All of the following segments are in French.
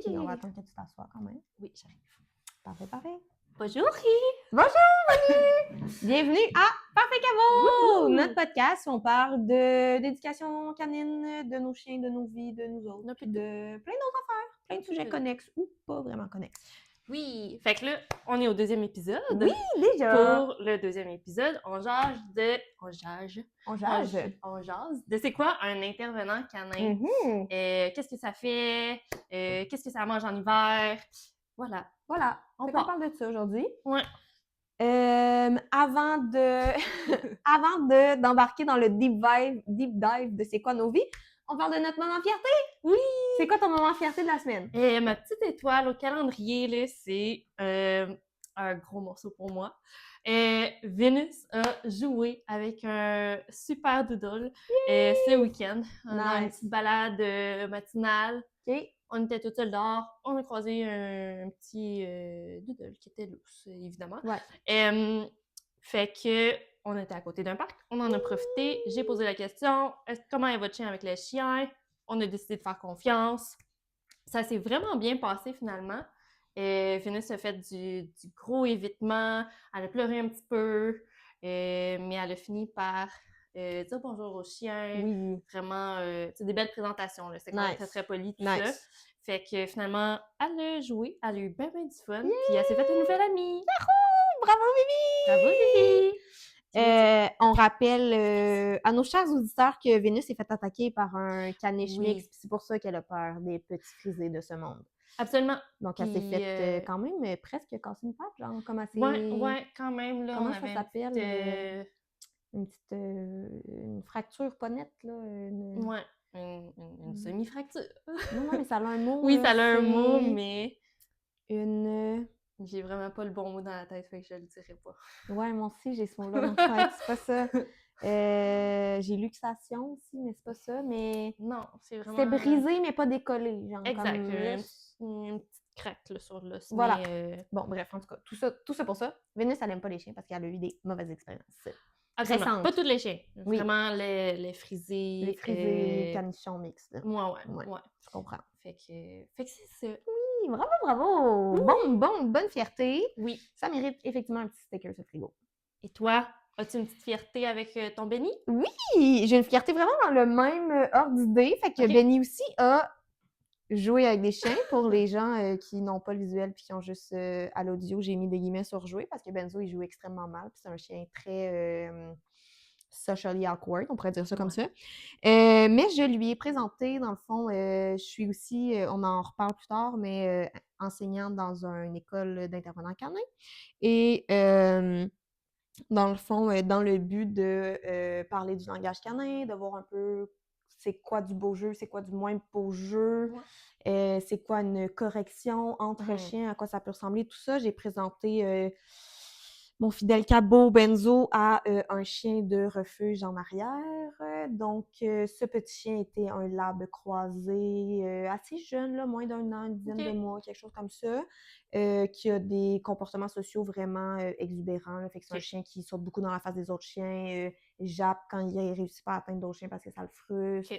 Puis on va attendre que tu t'assoies quand même. Oui, j'arrive. Parfait, parfait. Bonjour! Bonjour, Manu! Bienvenue à Parfait Cabo! Notre podcast où on parle d'éducation canine, de nos chiens, de nos vies, de nous autres, puis de plein d'autres affaires, plein de sujets connexes ou pas vraiment connexes. Oui! Fait que là, on est au deuxième épisode. Oui, déjà! Pour le deuxième épisode, on jase de... On jase? On jase de c'est quoi un intervenant canin? Mhm. Qu'est-ce que ça fait? Qu'est-ce que ça mange en hiver? Voilà. Voilà, On on part. parle de ça aujourd'hui. Ouais. Avant d'embarquer dans le deep dive de c'est quoi nos vies, on parle de notre moment fierté. Oui! C'est quoi ton moment fierté de la semaine? Ma petite étoile au calendrier, là, c'est un gros morceau pour moi. Vénus a joué avec un super doodle ce week-end. Dans une petite balade matinale. Okay. On était toutes seules dehors. On a croisé un petit doodle qui était lousse, évidemment. Ouais. Fait que on était à côté d'un parc. On en a profité. J'ai posé la question, comment est votre chien avec les chiens? On a décidé de faire confiance. Ça s'est vraiment bien passé finalement. Vénus a fait du gros évitement. Elle a pleuré un petit peu. Mais elle a fini par dire bonjour aux chiens. Oui. Vraiment, c'est des belles présentations. Là. C'est quand même très, très poli, tout ça. Fait que finalement, elle a joué. Elle a eu bien, bien du fun. Puis elle s'est fait une nouvelle amie. Yahoo! Bravo, Vivi! Bravo, Vivi! On rappelle à nos chers auditeurs que Vénus s'est fait attaquer par un caniche mix. C'est pour ça qu'elle a peur des petits frisés de ce monde. Absolument. Donc, elle s'est fait quand même presque casser une patte, genre, comme assez... Ouais, quand même, là, comment on ça avait s'appelle? Une petite... une fracture pas nette, là. Ouais, une semi-fracture. Non, mais ça a un mot. Oui, ça a un mot, mais... Une... J'ai vraiment pas le bon mot dans la tête, fait que je le dirai pas. Ouais, moi aussi, j'ai ce mot-là dans la tête, c'est pas ça. J'ai luxation aussi, mais c'est pas ça, mais... Non, c'est vraiment... C'était brisé, mais pas décollé, genre exact, comme... une petite craque là, sur l'os. Voilà. Mais, bon, bref, en tout cas, tout ça pour ça. Vénus, elle aime pas les chiens parce qu'elle a eu des mauvaises expériences. absolument. Pas tous les chiens. Oui. Vraiment les frisés. Les frisés, canichons mixtes. Ouais. Je comprends. Fait que c'est ça. Oui, bravo! Oui. Bonne fierté. Oui. Ça mérite effectivement un petit sticker, ce frigo. Et toi, as-tu une petite fierté avec ton Benny? Oui! J'ai une fierté vraiment dans le même ordre d'idée. Fait que Benny aussi a joué avec des chiens. Pour les gens qui n'ont pas le visuel puis qui ont juste à l'audio, j'ai mis des guillemets sur jouer parce que Benzo, il joue extrêmement mal. Puis c'est un chien très socially awkward, on pourrait dire ça comme ça. Mais je lui ai présenté, dans le fond, je suis aussi, on en reparle plus tard, mais enseignante dans une école d'intervenants canins. Et dans le fond, dans le but de parler du langage canin, de voir un peu c'est quoi du beau jeu, c'est quoi du moins beau jeu, c'est quoi une correction entre chiens, à quoi ça peut ressembler, tout ça. J'ai présenté mon fidèle cabot Benzo a un chien de refuge en arrière. Donc, ce petit chien était un lab croisé assez jeune, là, moins d'un an, une dizaine de mois, quelque chose comme ça, qui a des comportements sociaux vraiment exubérants. Là. Fait que c'est un chien qui saute beaucoup dans la face des autres chiens, jappe quand il ne réussit pas à atteindre d'autres chiens parce que ça le frustre.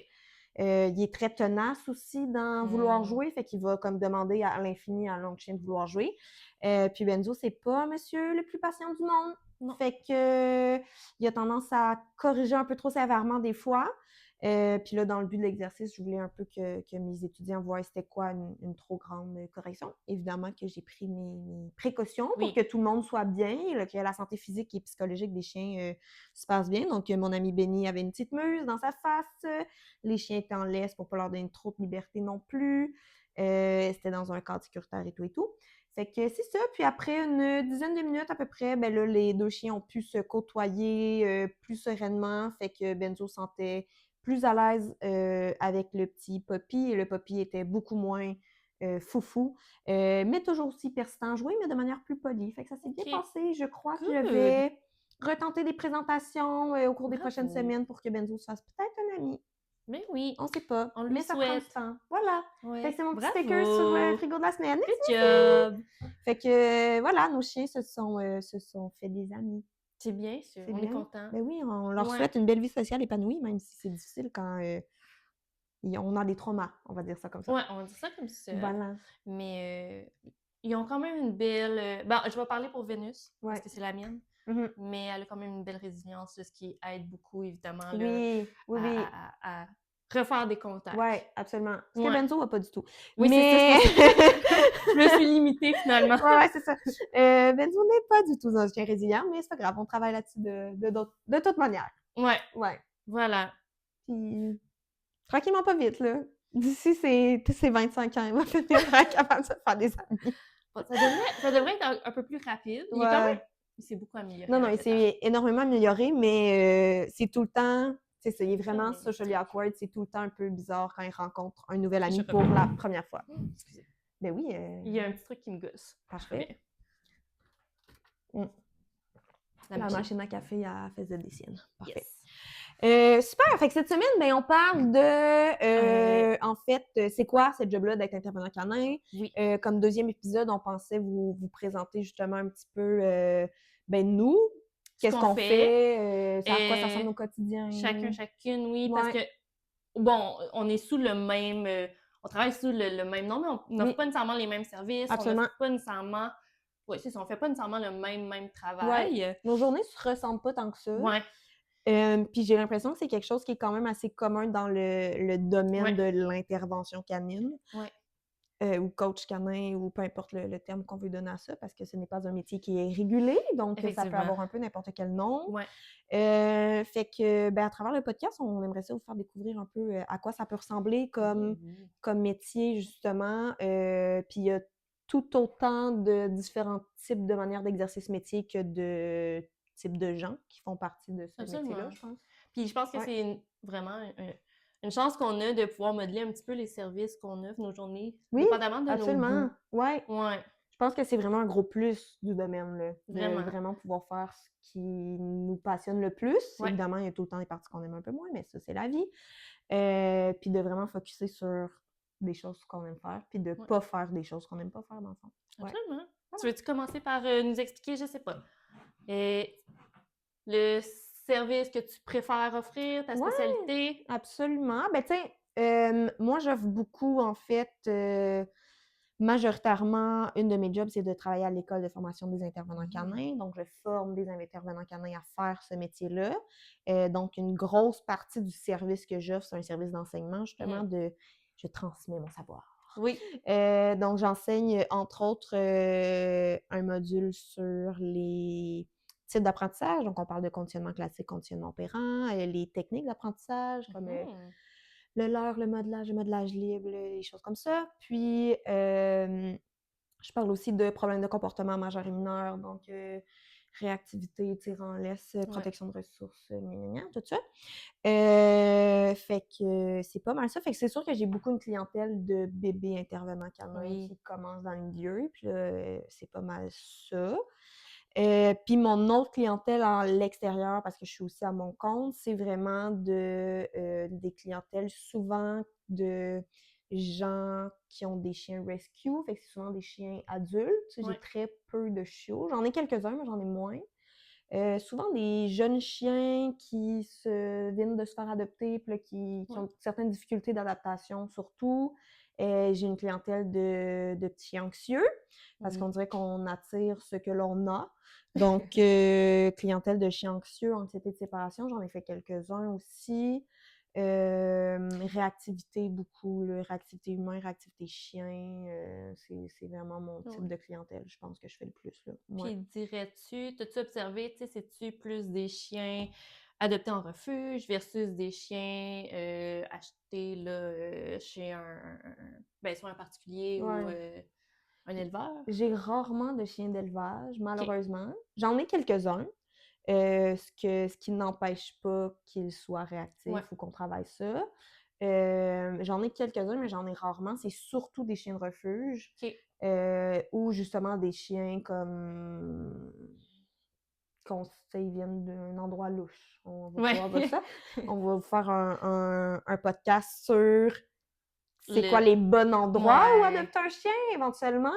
Il est très tenace aussi dans vouloir jouer, fait qu'il va comme demander à l'infini à l'autre chien de vouloir jouer. Puis Benzo, c'est pas monsieur le plus patient du monde. Non. Fait que il a tendance à corriger un peu trop sévèrement des fois. Puis là, dans le but de l'exercice, je voulais un peu que mes étudiants voient c'était quoi une trop grande correction. Évidemment que j'ai pris mes précautions pour que tout le monde soit bien, que la santé physique et psychologique des chiens se passe bien. Donc, mon ami Benny avait une petite muse dans sa face. Les chiens étaient en laisse pour pas leur donner trop de liberté non plus. C'était dans un cadre sécuritaire et tout et tout. Fait que c'est ça. Puis après une dizaine de minutes à peu près, ben là, les deux chiens ont pu se côtoyer plus sereinement. Fait que Benzo sentait plus à l'aise avec le petit Poppy. Et le Poppy était beaucoup moins foufou. Mais toujours aussi persistant à jouer, mais de manière plus polie. Fait que ça s'est bien passé. Je crois que je vais retenter des présentations au cours des prochaines semaines pour que Benzo se fasse peut-être un ami. Mais oui. On sait pas. On lui ça souhaite. prend du temps. Voilà. Ouais. Fait que c'est mon petit sticker sur le frigo de la semaine. Good job! Fait que voilà, nos chiens se sont fait des amis. C'est bien sûr. On est content. Ben oui, on leur souhaite une belle vie sociale épanouie, même si c'est difficile quand on a des traumas, on va dire ça comme ça. Ouais, on va dire ça comme ça. Voilà. Mais ils ont quand même une belle... Ben, je vais parler pour Vénus, parce Ouais. que c'est la mienne. Mhm. Mais elle a quand même une belle résilience, ce qui aide beaucoup, évidemment, là, Oui, oui, oui. à refaire des contacts. Oui, absolument. Ce que Ouais. Benzo n'a pas du tout. Oui, Mais... c'est ça. Je me suis limitée, finalement. Ouais, c'est ça. Benzo n'est pas du tout un chien résilient, mais c'est pas grave, on travaille là-dessus de toute manière. Ouais, Ouais. voilà. Puis, tranquillement, pas vite, là. D'ici ses 25 ans, il va finir capable de se faire des amis. Bon, ça devrait être un peu plus rapide. Il est quand même... Il s'est beaucoup amélioré. Non, avec il le temps. s'est énormément amélioré, mais c'est tout le temps... C'est ça, il est vraiment Fermé, socially awkward. C'est tout le temps un peu bizarre quand il rencontre un nouvel Je ami pour reviens. la première fois. Excusez. Ben oui. Il y a un petit truc qui me gosse. Je Parfait. reviens. La machine à café, elle faisait des siennes. Parfait. Yes. Super! Fait que cette semaine, ben, on parle de, en fait, c'est quoi cette job-là d'être intervenant canin? Oui. Comme deuxième épisode, on pensait vous présenter justement un petit peu, ben, nous, qu'est-ce qu'on fait, à quoi ça ressemble au quotidien. Chacune, oui, Ouais. parce que, bon, on est sous le même... on travaille sous le même nom, mais on n'offre pas nécessairement les mêmes services. Absolument. On n'offre pas nécessairement... Oui, c'est ça, on fait pas nécessairement le même travail. Ouais. Nos journées ne se ressemblent pas tant que ça. Ouais. Puis j'ai l'impression que c'est quelque chose qui est quand même assez commun dans le domaine Ouais. de l'intervention canine. Ouais. Ou coach canin, ou peu importe le terme qu'on veut donner à ça, parce que ce n'est pas un métier qui est régulé, donc ça peut avoir un peu n'importe quel nom. Ouais. Fait que, ben, à travers le podcast, on aimerait ça vous faire découvrir un peu à quoi ça peut ressembler comme métier, justement. Puis il y a tout autant de différents types de manières d'exercer ce métier que de types de gens qui font partie de ce métier-là, je pense. Puis je pense que c'est vraiment une chance qu'on a de pouvoir modeler un petit peu les services qu'on offre, nos journées, dépendamment de nos goûts. Ouais. Je pense que c'est vraiment un gros plus du domaine, là, Vraiment. de vraiment pouvoir faire ce qui nous passionne le plus. Ouais. Évidemment, il y a tout le temps des parties qu'on aime un peu moins, mais ça, c'est la vie. Puis de vraiment focusser sur des choses qu'on aime faire, puis de ne pas faire des choses qu'on n'aime pas faire, dans le fond. Absolument. Ouais. Tu veux-tu commencer par nous expliquer, je sais pas, le service que tu préfères offrir, ta spécialité? Absolument. Ben, tu sais, moi, j'offre beaucoup, en fait, majoritairement, une de mes jobs, c'est de travailler à l'école de formation des intervenants canins. Donc, je forme des intervenants canins à faire ce métier-là. Donc, une grosse partie du service que j'offre, c'est un service d'enseignement, justement, je transmets mon savoir. Oui. Donc, j'enseigne, entre autres, un module sur les types d'apprentissage. Donc, on parle de conditionnement classique, conditionnement opérant, les techniques d'apprentissage, comme le leurre, le modelage libre, les choses comme ça. Puis, je parle aussi de problèmes de comportement majeur et mineur, donc réactivité, tir en laisse, protection de ressources, tout ça. Fait que c'est pas mal ça. Fait que c'est sûr que j'ai beaucoup une clientèle de bébés intervenants canins qui commencent dans le milieu. Puis là, c'est pas mal ça. Puis mon autre clientèle à l'extérieur, parce que je suis aussi à mon compte, c'est vraiment des clientèles souvent de gens qui ont des chiens rescue. Fait que c'est souvent des chiens adultes. J'ai très peu de chiots. J'en ai quelques-uns, mais j'en ai moins. Souvent des jeunes chiens qui viennent de se faire adopter, puis là, qui ont certaines difficultés d'adaptation surtout. J'ai une clientèle de petits chiens anxieux, parce qu'on dirait qu'on attire ce que l'on a. Donc, clientèle de chiens anxieux, anxiété de séparation, j'en ai fait quelques-uns aussi. Réactivité beaucoup, réactivité humain, réactivité chien, c'est vraiment mon type de clientèle, je pense que je fais le plus. Là. Puis dirais-tu, t'as-tu observé, tu sais, c'est-tu plus des chiens adoptés en refuge versus des chiens achetés là, chez soit un particulier ou un éleveur? J'ai rarement de chiens d'élevage, malheureusement. J'en ai quelques-uns. Ce qui n'empêche pas qu'ils soient réactifs ou qu'on travaille ça. J'en ai quelques-uns, mais j'en ai rarement. C'est surtout des chiens de refuge ou justement des chiens comme qu'on sait ils viennent d'un endroit louche. On va pouvoir dire ça. On va vous faire un podcast sur c'est quoi les bons endroits où adopter un chien éventuellement.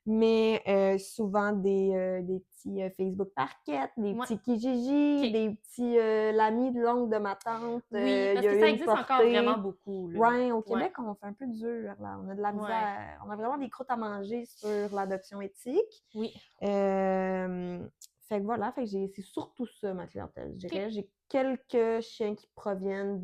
Mais souvent des petits Facebook Parquet, des Ouais. petits Kijiji, OK. des petits l'ami de l'oncle de ma tante. Oui, Il parce y a que eu ça une existe encore vraiment portée. beaucoup, là. Ouais, au Ouais, Québec, on fait un peu dur, là. On a de la ouais. misère. On a vraiment des croûtes à manger sur l'adoption éthique. Oui. Fait que voilà, fait que c'est surtout ça, ma clientèle, je dirais. OK. J'ai quelques chiens qui proviennent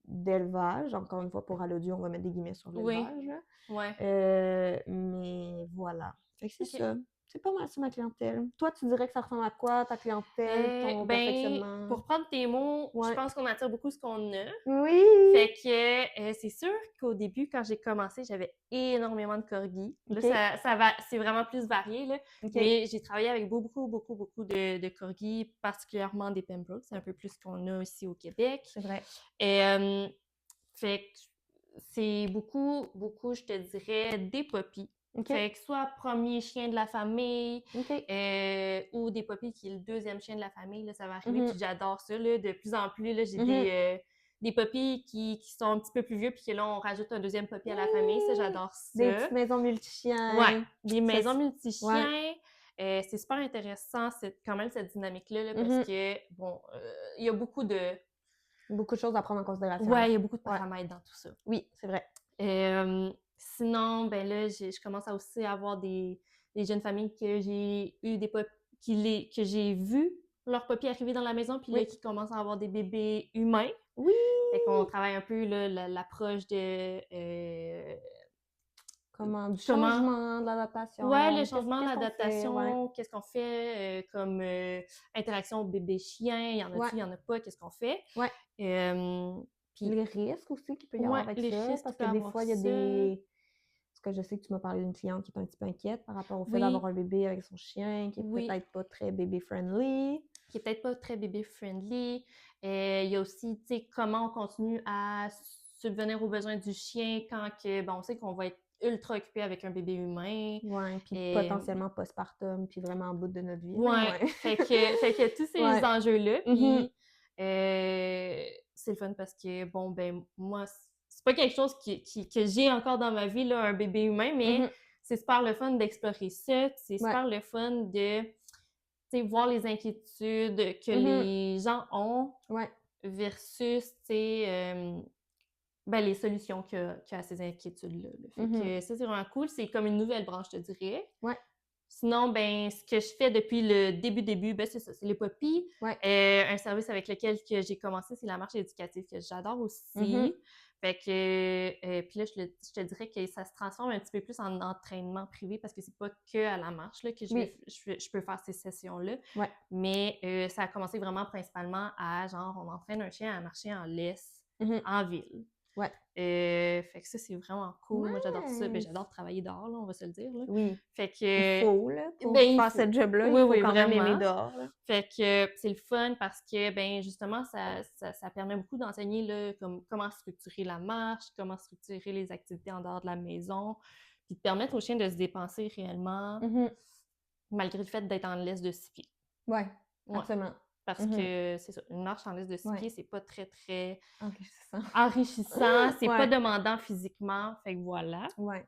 d'élevage. Encore une fois, pour à l'audio, on va mettre des guillemets sur Oui. l'élevage, là. Ouais. Mais voilà. Fait que c'est OK. ça. C'est pas mal ça, ma clientèle. Toi, tu dirais que ça ressemble à quoi, ta clientèle, ton Ben, perfectionnement? pour prendre tes mots, je Ouais. pense qu'on attire beaucoup ce qu'on a. Oui! Fait que c'est sûr qu'au début, quand j'ai commencé, j'avais énormément de corgis. Là, OK. ça va, c'est vraiment plus varié, là. OK. Mais j'ai travaillé avec beaucoup de corgis, particulièrement des Pembroke. C'est un peu plus ce qu'on a ici au Québec. C'est vrai. Et fait que c'est beaucoup, je te dirais, des puppies. OK. Fait que soit premier chien de la famille, OK. ou des puppies qui est le deuxième chien de la famille, là, ça va arriver, Mhm. puis j'adore ça, là. De plus en plus, là, j'ai Mhm. des puppies qui sont un petit peu plus vieux, puis que là, on rajoute un deuxième puppy à la famille, ça, j'adore Des ça. petites maisons Ouais, multi-chiens. des Ça, maisons ouais. multi-chiens, c'est super intéressant, quand même, cette dynamique-là, là, parce Mhm. que, bon, il y a beaucoup de... Beaucoup de choses à prendre en considération. Ouais, il y a beaucoup de Ouais. paramètres dans tout ça. Oui, c'est vrai. Sinon, ben là, je commence à aussi avoir des jeunes familles que j'ai eu des que j'ai vu leurs puppies arriver dans la maison, puis là, Oui. qui commencent à avoir des bébés humains. Oui! Fait qu'on travaille un peu là, l'approche de Comment? Du comment... changement, de Ouais, l'adaptation. le changement, Qu'est-ce qu'on fait? Ouais. l'adaptation, qu'est-ce qu'on fait comme interaction bébé-chien, il y en a-tu, Ouais. il y en a pas, qu'est-ce qu'on fait? Ouais. Puis, Les risques aussi qu'il peut y avoir ouais, avec les ça, risques qu'il parce peut que des avoir fois, il y a ça. des... Parce que je sais que tu m'as parlé d'une cliente qui est un petit peu inquiète par rapport au fait d'avoir Oui, un bébé avec son chien, qui est oui. peut-être pas très bébé-friendly. Qui est peut-être pas très bébé-friendly. Il y a aussi, tu sais, comment on continue à subvenir aux besoins du chien quand que, bon, on sait qu'on va être ultra occupé avec un bébé humain. Ouais, puis Et potentiellement postpartum, puis vraiment en bout de notre vie. Là, ouais, ouais. fait que tous ces Ouais. enjeux-là, Mhm. puis c'est le fun parce que, bon, ben, moi, c'est pas quelque chose que j'ai encore dans ma vie, là, un bébé humain, mais Mhm. c'est super le fun d'explorer ça, c'est Ouais. super le fun de, tu sais, voir les inquiétudes que Mhm. les gens ont Ouais. versus, tu sais, ben, les solutions qu'il y a à ces inquiétudes-là, là. Fait Mhm. que ça, c'est vraiment cool. C'est comme une nouvelle branche, je te dirais. Ouais. Sinon, ben, ce que je fais depuis le début, ben, c'est ça, c'est les puppies. Ouais. Un service avec lequel que j'ai commencé, c'est la marche éducative, que j'adore aussi. Mhm. Fait que, puis là, je te dirais que ça se transforme un petit peu plus en entraînement privé parce que c'est pas que à la marche là, que Oui. je peux faire ces sessions-là. Ouais. Mais ça a commencé vraiment principalement à, genre, on entraîne un chien à marcher en laisse Mhm. en ville. Ouais. Fait que ça, c'est vraiment cool. Moi, j'adore ça. Ben, Ouais. j'adore travailler dehors, là, on va se le dire, là. Oui. Fait Il que, faut, là, pour ben, il faire faut. cette job-là, Oui, il faut oui, quand même aimer vraiment. dehors, là. Fait que c'est le fun parce que, ben, justement, ça permet beaucoup d'enseigner, là, comme, comment structurer la marche, comment structurer les activités en dehors de la maison, puis de permettre aux chiens de se dépenser réellement, Mhm. malgré le fait d'être en laisse de 6 pieds. Ouais, Ouais. absolument. Parce Mhm. que, c'est ça, une marche en laisse de 6 Ouais. pieds, c'est pas très Enrichissant. enrichissant, c'est pas Ouais. demandant physiquement, fait que voilà. Ouais.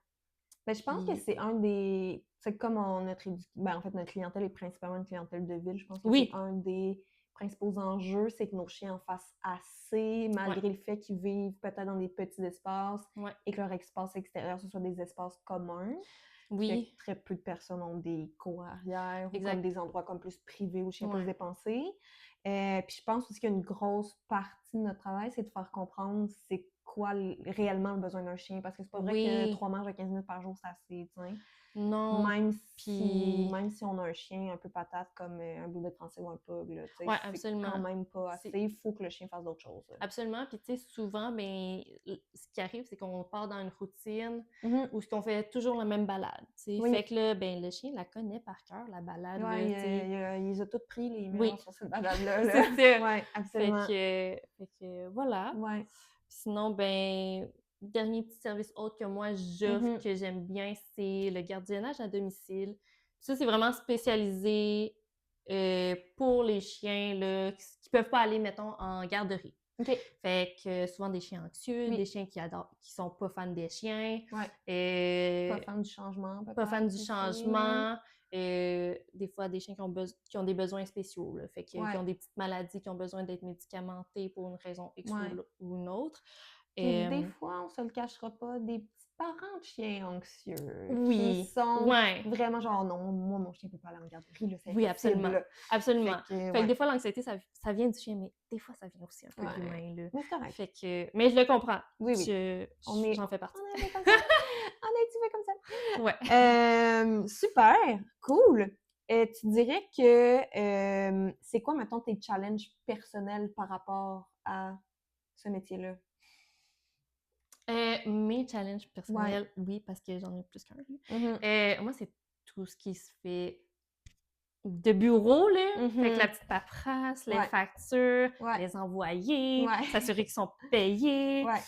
Ben, je pense que Puis, c'est un des... C'est comme ben, en fait, notre clientèle est principalement une clientèle de ville. Je pense que c'est oui, un des principaux enjeux, c'est que nos chiens en fassent assez, malgré le fait qu'ils vivent peut-être dans des petits espaces ouais, et que leur espace extérieur, ce soit des espaces communs. Parce que oui, très peu de personnes ont des cours arrière ou comme exact. des endroits comme plus privés où le chien peut se Ouais. dépenser. Puis je pense aussi qu'une grosse partie de notre travail, c'est de faire comprendre c'est quoi réellement le besoin d'un chien. Parce que c'est pas vrai que Oui, 3 marches de 15 minutes par jour, c'est assez, tu sais. non, puis, Même si on a un chien un peu patate comme un bulldog français ou un pug, là, tu sais, ouais, c'est absolument. quand même pas C'est- assez. Il faut que le chien fasse d'autres choses. Absolument, puis tu sais, souvent, ben, ce qui arrive, c'est qu'on part dans une routine Mhm. où ce qu'on fait toujours la même balade, tu sais. Oui. Fait que là, ben, le chien la connaît par cœur, la balade, Ouais, là, tu sais. ils ont tous pris les Oui, murs sur cette balade-là. Là. c'est ça. Ouais, absolument. Fait que voilà. Ouais. Sinon, ben, dernier petit service autre que moi j'offre, Mhm. que j'aime bien, c'est le gardiennage à domicile. Ça, c'est vraiment spécialisé pour les chiens là, qui peuvent pas aller, mettons, en garderie. OK. Fait que souvent des chiens anxieux, Oui. des chiens qui sont pas fans des chiens, Ouais. Pas euh, fan du changement, pas fans peut-être du aussi. changement. des fois des chiens qui ont des besoins spéciaux, là, fait que, qui Ouais. ont des petites maladies, qui ont besoin d'être médicamentés pour une raison X Ouais. ou une autre. Puis des fois, on se le cachera pas, des petits parents de chiens anxieux qui Oui, sont ouais. vraiment genre non, moi mon chien peut pas aller en garderie, là, c'est Oui, impossible. absolument. Là. Absolument. Fait que, Fait que ouais. des fois, l'anxiété, ça vient du chien, mais des fois, ça vient aussi un peu de Ouais. l'humain, là. Mais c'est correct. Fait que... Mais je le comprends. Oui, oui. J'en fais partie. On est fait comme ça. On est fait comme ça. Ouais. Super, cool. Tu dirais que c'est quoi, mettons, tes challenges personnels par rapport à ce métier-là? Mes challenges personnels, oui, parce que j'en ai plus qu'un. Mhm. Moi, c'est tout ce qui se fait de bureau, là. Fait que la Mhm. petite paperasse, les Ouais. factures, Ouais. les envoyer, Ouais. s'assurer qu'ils sont payés. Ouais.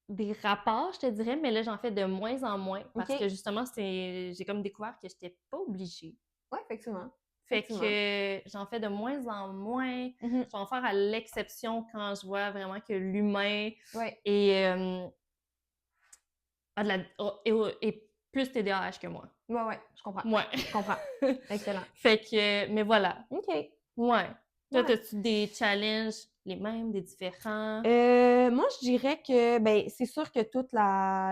Des rapports, je te dirais, mais là, j'en fais de moins en moins parce OK. que justement, j'ai comme découvert que j'étais pas obligée. Ouais, effectivement. Fait que j'en fais de moins en moins. Mhm. Je vais en faire à l'exception quand je vois vraiment que l'humain Ouais. est, est plus TDAH que moi. Ouais, je comprends. Ouais. Je comprends. Excellent. Fait que, mais voilà. OK. Ouais. Toi, Ouais. as-tu des challenges, les mêmes, des différents? Moi, je dirais que ben, c'est sûr que toute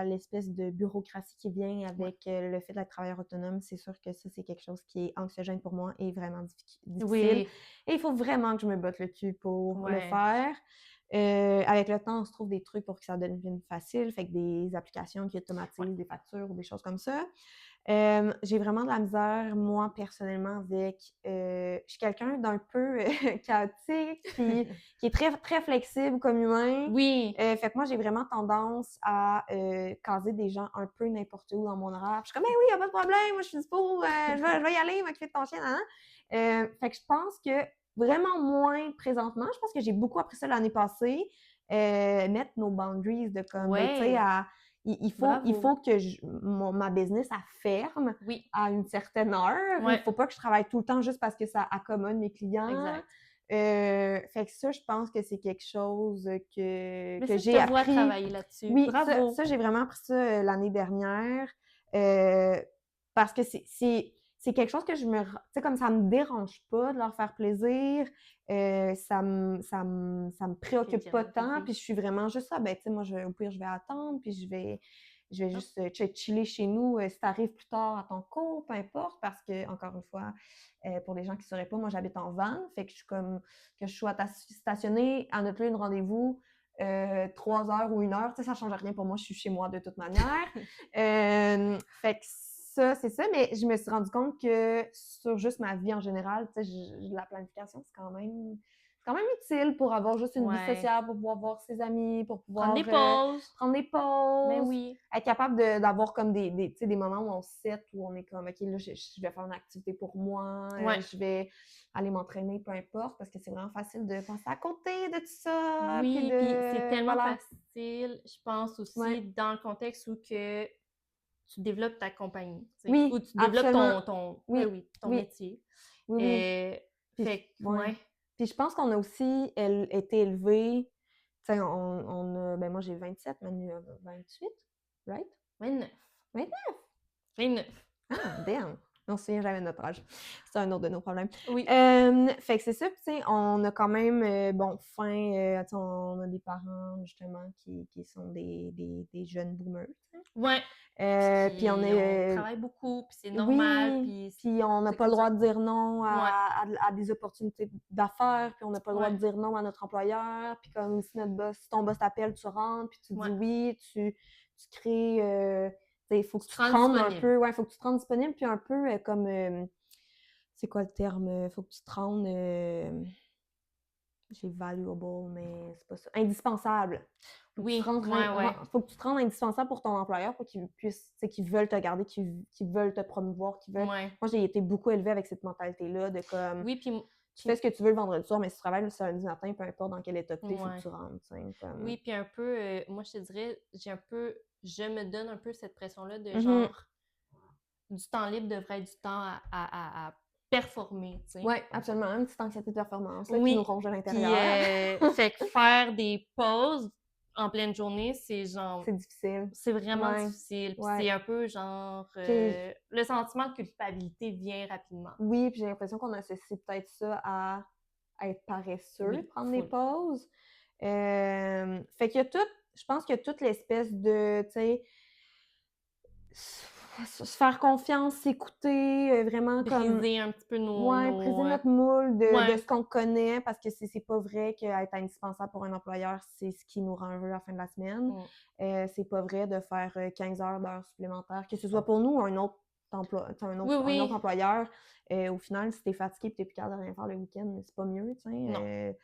l'espèce de bureaucratie qui vient avec le fait d'être travailleur autonome, c'est sûr que ça, c'est quelque chose qui est anxiogène pour moi et vraiment difficile. Oui. Et il faut vraiment que je me botte le cul pour le Ouais. faire. Avec le temps, on se trouve des trucs pour que ça devienne facile, fait que des applications qui automatisent des factures ou des choses comme ça. J'ai vraiment de la misère, moi, personnellement, avec... je suis quelqu'un d'un peu chaotique, qui est très, très flexible comme humain. Oui. Fait que moi, j'ai vraiment tendance à caser des gens un peu n'importe où dans mon horaire. Puis je suis comme, hey, oui, y a pas de problème, moi, je suis dispo, je vais y aller, m'occuper de ton chien, hein. Fait que je pense que vraiment moins présentement. Je pense que j'ai beaucoup appris ça l'année passée. Mettre nos boundaries de comme, ben, tu sais, il faut que ma business elle ferme Oui. à une certaine heure. Ouais. Il faut pas que je travaille tout le temps juste parce que ça accommode mes clients. Exact. Fait que ça, je pense que c'est quelque chose que ça, j'ai je te vois appris. travailler là-dessus. Oui, Bravo. ça j'ai vraiment appris ça l'année dernière. Parce que c'est quelque chose que tu sais, comme ça me dérange pas de leur faire plaisir. Ça me préoccupe pas tant. Puis je suis vraiment juste ça. Ben, tu sais, moi, au pire, je vais attendre. Puis je vais juste chiller chez nous si t'arrives plus tard à ton cours, peu importe. Parce que, encore une fois, pour les gens qui ne sauraient pas, moi, j'habite en van. Fait que je suis comme, que je sois stationnée à notre lieu de rendez-vous 3 heures ou 1 heure, ça ne change rien pour moi, je suis chez moi de toute manière. Fait que ça, c'est ça, mais je me suis rendu compte que sur juste ma vie en général, tu sais, la planification, c'est quand même utile pour avoir juste une vie sociale, pour pouvoir voir ses amis, pour pouvoir prendre des pauses. Prendre des pauses. Mais oui. Être capable d'avoir comme des moments où on se set, où on est comme, OK, là, je vais faire une activité pour moi, je vais aller m'entraîner, peu importe, parce que c'est vraiment facile de penser à côté de tout ça. Oui, puis c'est tellement facile, je pense aussi, dans le contexte où que tu développes ta compagnie, oui, où tu développes ton métier. Oui. Fait que, ouais. Puis je pense qu'on a aussi été élevés, tu sais, ben moi j'ai 27, Manu a 28, right? 29. 29? Ah, damn! On se souvient jamais de notre âge. C'est un autre de nos problèmes. Oui. Fait que c'est ça, tu sais, on a quand même, on a des parents, justement, qui sont des jeunes boomers. Ouais. Puis on travaille beaucoup, puis c'est normal. Puis on n'a pas le droit de dire non à des opportunités d'affaires, puis on n'a pas le droit de dire non à notre employeur. Puis comme si si ton boss t'appelle, tu rentres, puis tu dis oui, tu crées... il faut que tu te rendes un peu, faut que tu te rendes disponible, puis un peu comme, c'est quoi le terme? Faut que tu te rendes, j'ai valuable, mais c'est pas ça, indispensable. Faut que tu te rendes indispensable pour ton employeur pour qu'il puisse, tu sais, qu'ils veulent te garder, qu'ils veulent te promouvoir, Moi, j'ai été beaucoup élevée avec cette mentalité-là de comme, tu fais ce que tu veux le vendredi soir, mais si tu travailles le samedi matin, peu importe dans quel état tu es, il faut que tu rentres, comme... Oui, puis un peu, moi, je te dirais, je me donne un peu cette pression-là de genre, du temps libre devrait être du temps à performer, tu sais. Oui, absolument. Une petite anxiété de performance qui nous ronge à l'intérieur. Fait que faire des pauses, en pleine journée, c'est genre... C'est difficile. C'est vraiment Ouais. difficile. Puis Ouais. c'est un peu genre... Puis- le sentiment de culpabilité vient rapidement. Oui, puis j'ai l'impression qu'on associe peut-être ça à être paresseux, Oui, prendre des full. pauses. Fait qu'il y a tout, je pense qu'il y a toute l'espèce de, tu sais, se faire confiance, s'écouter, vraiment comme, Briser un petit peu ouais, briser notre moule de Ouais. ce qu'on connaît, parce que c'est pas vrai qu'être indispensable pour un employeur, c'est ce qui nous rend heureux à la fin de la semaine. C'est pas vrai de faire 15 heures d'heures supplémentaires, que ce soit pour nous ou un autre un Oui, autre oui. employeur. Au final, si t'es fatigué et t'es plus capable de rien faire le week-end, c'est pas mieux, tu sais. Non.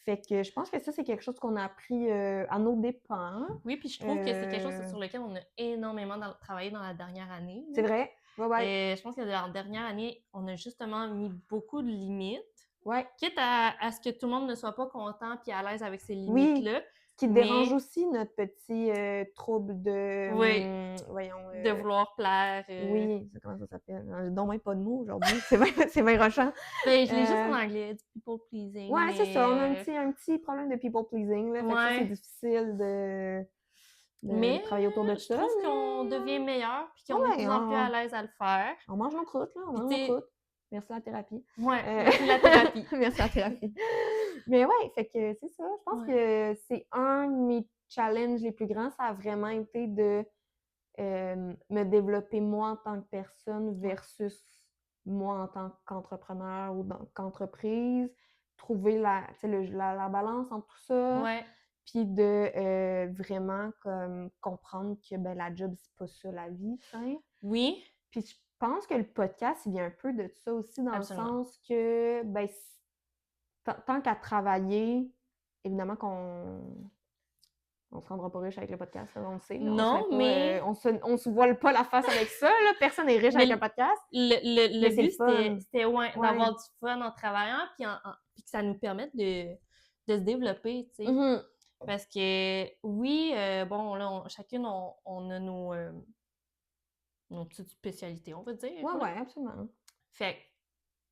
Fait que je pense que ça, c'est quelque chose qu'on a appris à nos dépens. Oui, puis je trouve que c'est quelque chose sur lequel on a énormément travaillé dans la dernière année. C'est vrai. Ouais, ouais. Et je pense que dans la dernière année, on a justement mis beaucoup de limites. Ouais. Quitte à ce que tout le monde ne soit pas content puis à l'aise avec ces Oui. limites-là. Ce qui mais... dérange aussi notre petit trouble de... Oui. voyons... de vouloir plaire. Oui, c'est comment ça s'appelle? J'ai donc même pas de mots aujourd'hui. C'est bien rochant. Ben, je l'ai juste en anglais, du people pleasing. Ouais, mais... c'est ça. On a un petit problème de people pleasing. Là. Fait que ça, c'est difficile de travailler autour de je ça. trouve qu'on devient meilleur puis qu'on est de plus en plus à l'aise à le faire. On mange nos croûtes, là. On mange nos croûtes. Merci à la thérapie. Ouais, merci la thérapie. Merci à la thérapie. Mais ouais, fait que c'est ça. Je pense que c'est un de mes challenges les plus grands. Ça a vraiment été de me développer moi en tant que personne versus moi en tant qu'entrepreneur ou qu'entreprise. Trouver la balance entre tout ça. Ouais. Puis de vraiment comme comprendre que ben, la job, c'est pas ça la vie, t'sais. Oui. Puis je pense que le podcast, il vient un peu de ça aussi, dans Absolument. le sens que ben, tant qu'à travailler, évidemment qu'on se rendra pas riche avec le podcast, là, on le sait. Là, non, mais... on se voile pas la face avec ça. Là. Personne n'est riche avec un podcast. Le but, c'était d'avoir du fun en travaillant puis que ça nous permette de se développer, tu sais. Mm-hmm. Parce que, oui, bon, là, chacune, on a nos petites spécialités, on va dire. Ouais, absolument. Fait que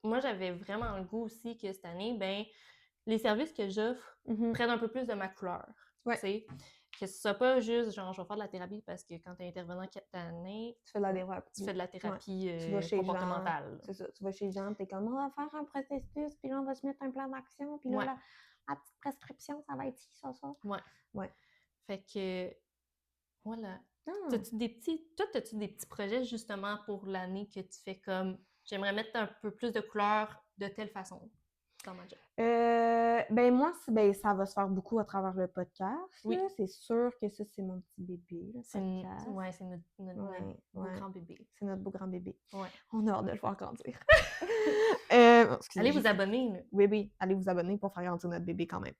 moi, j'avais vraiment le goût aussi que cette année, ben, les services que j'offre prennent un peu plus de ma couleur. Ouais. Tu sais, que ce soit pas juste genre je vais faire de la thérapie parce que quand t'es intervenant cette année, tu fais de la thérapie. Tu fais de la thérapie tu vas chez comportementale. C'est ça. Tu vas chez les gens, t'es comme on va faire un processus, puis là on va se mettre un plan d'action, puis là la petite prescription, ça va être ci, ça. Ouais. Fait que voilà. Ah. T'as-tu des petits projets justement pour l'année que tu fais comme j'aimerais mettre un peu plus de couleur de telle façon dans ma job? Ben moi, ça va se faire beaucoup à travers le podcast. Oui. Là. C'est sûr que ça, c'est mon petit bébé, le C'est podcast. c'est notre beau grand bébé. C'est notre beau grand bébé. Ouais. On a hâte de le voir grandir. Allez vous abonner. Là. Oui, allez vous abonner pour faire grandir notre bébé quand même.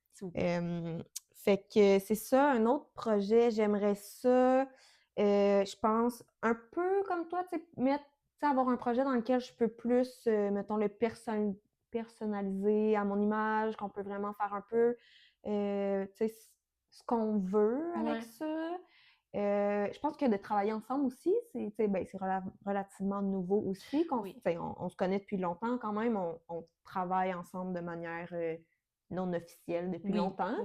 Fait que c'est ça, un autre projet, j'aimerais ça, je pense, un peu comme toi, tu sais, avoir un projet dans lequel je peux plus, mettons, le personnaliser à mon image, qu'on peut vraiment faire un peu, tu sais, ce qu'on veut avec ça. Je pense que de travailler ensemble aussi, c'est relativement nouveau aussi. On se connaît depuis longtemps quand même, on travaille ensemble de manière non officielle depuis longtemps.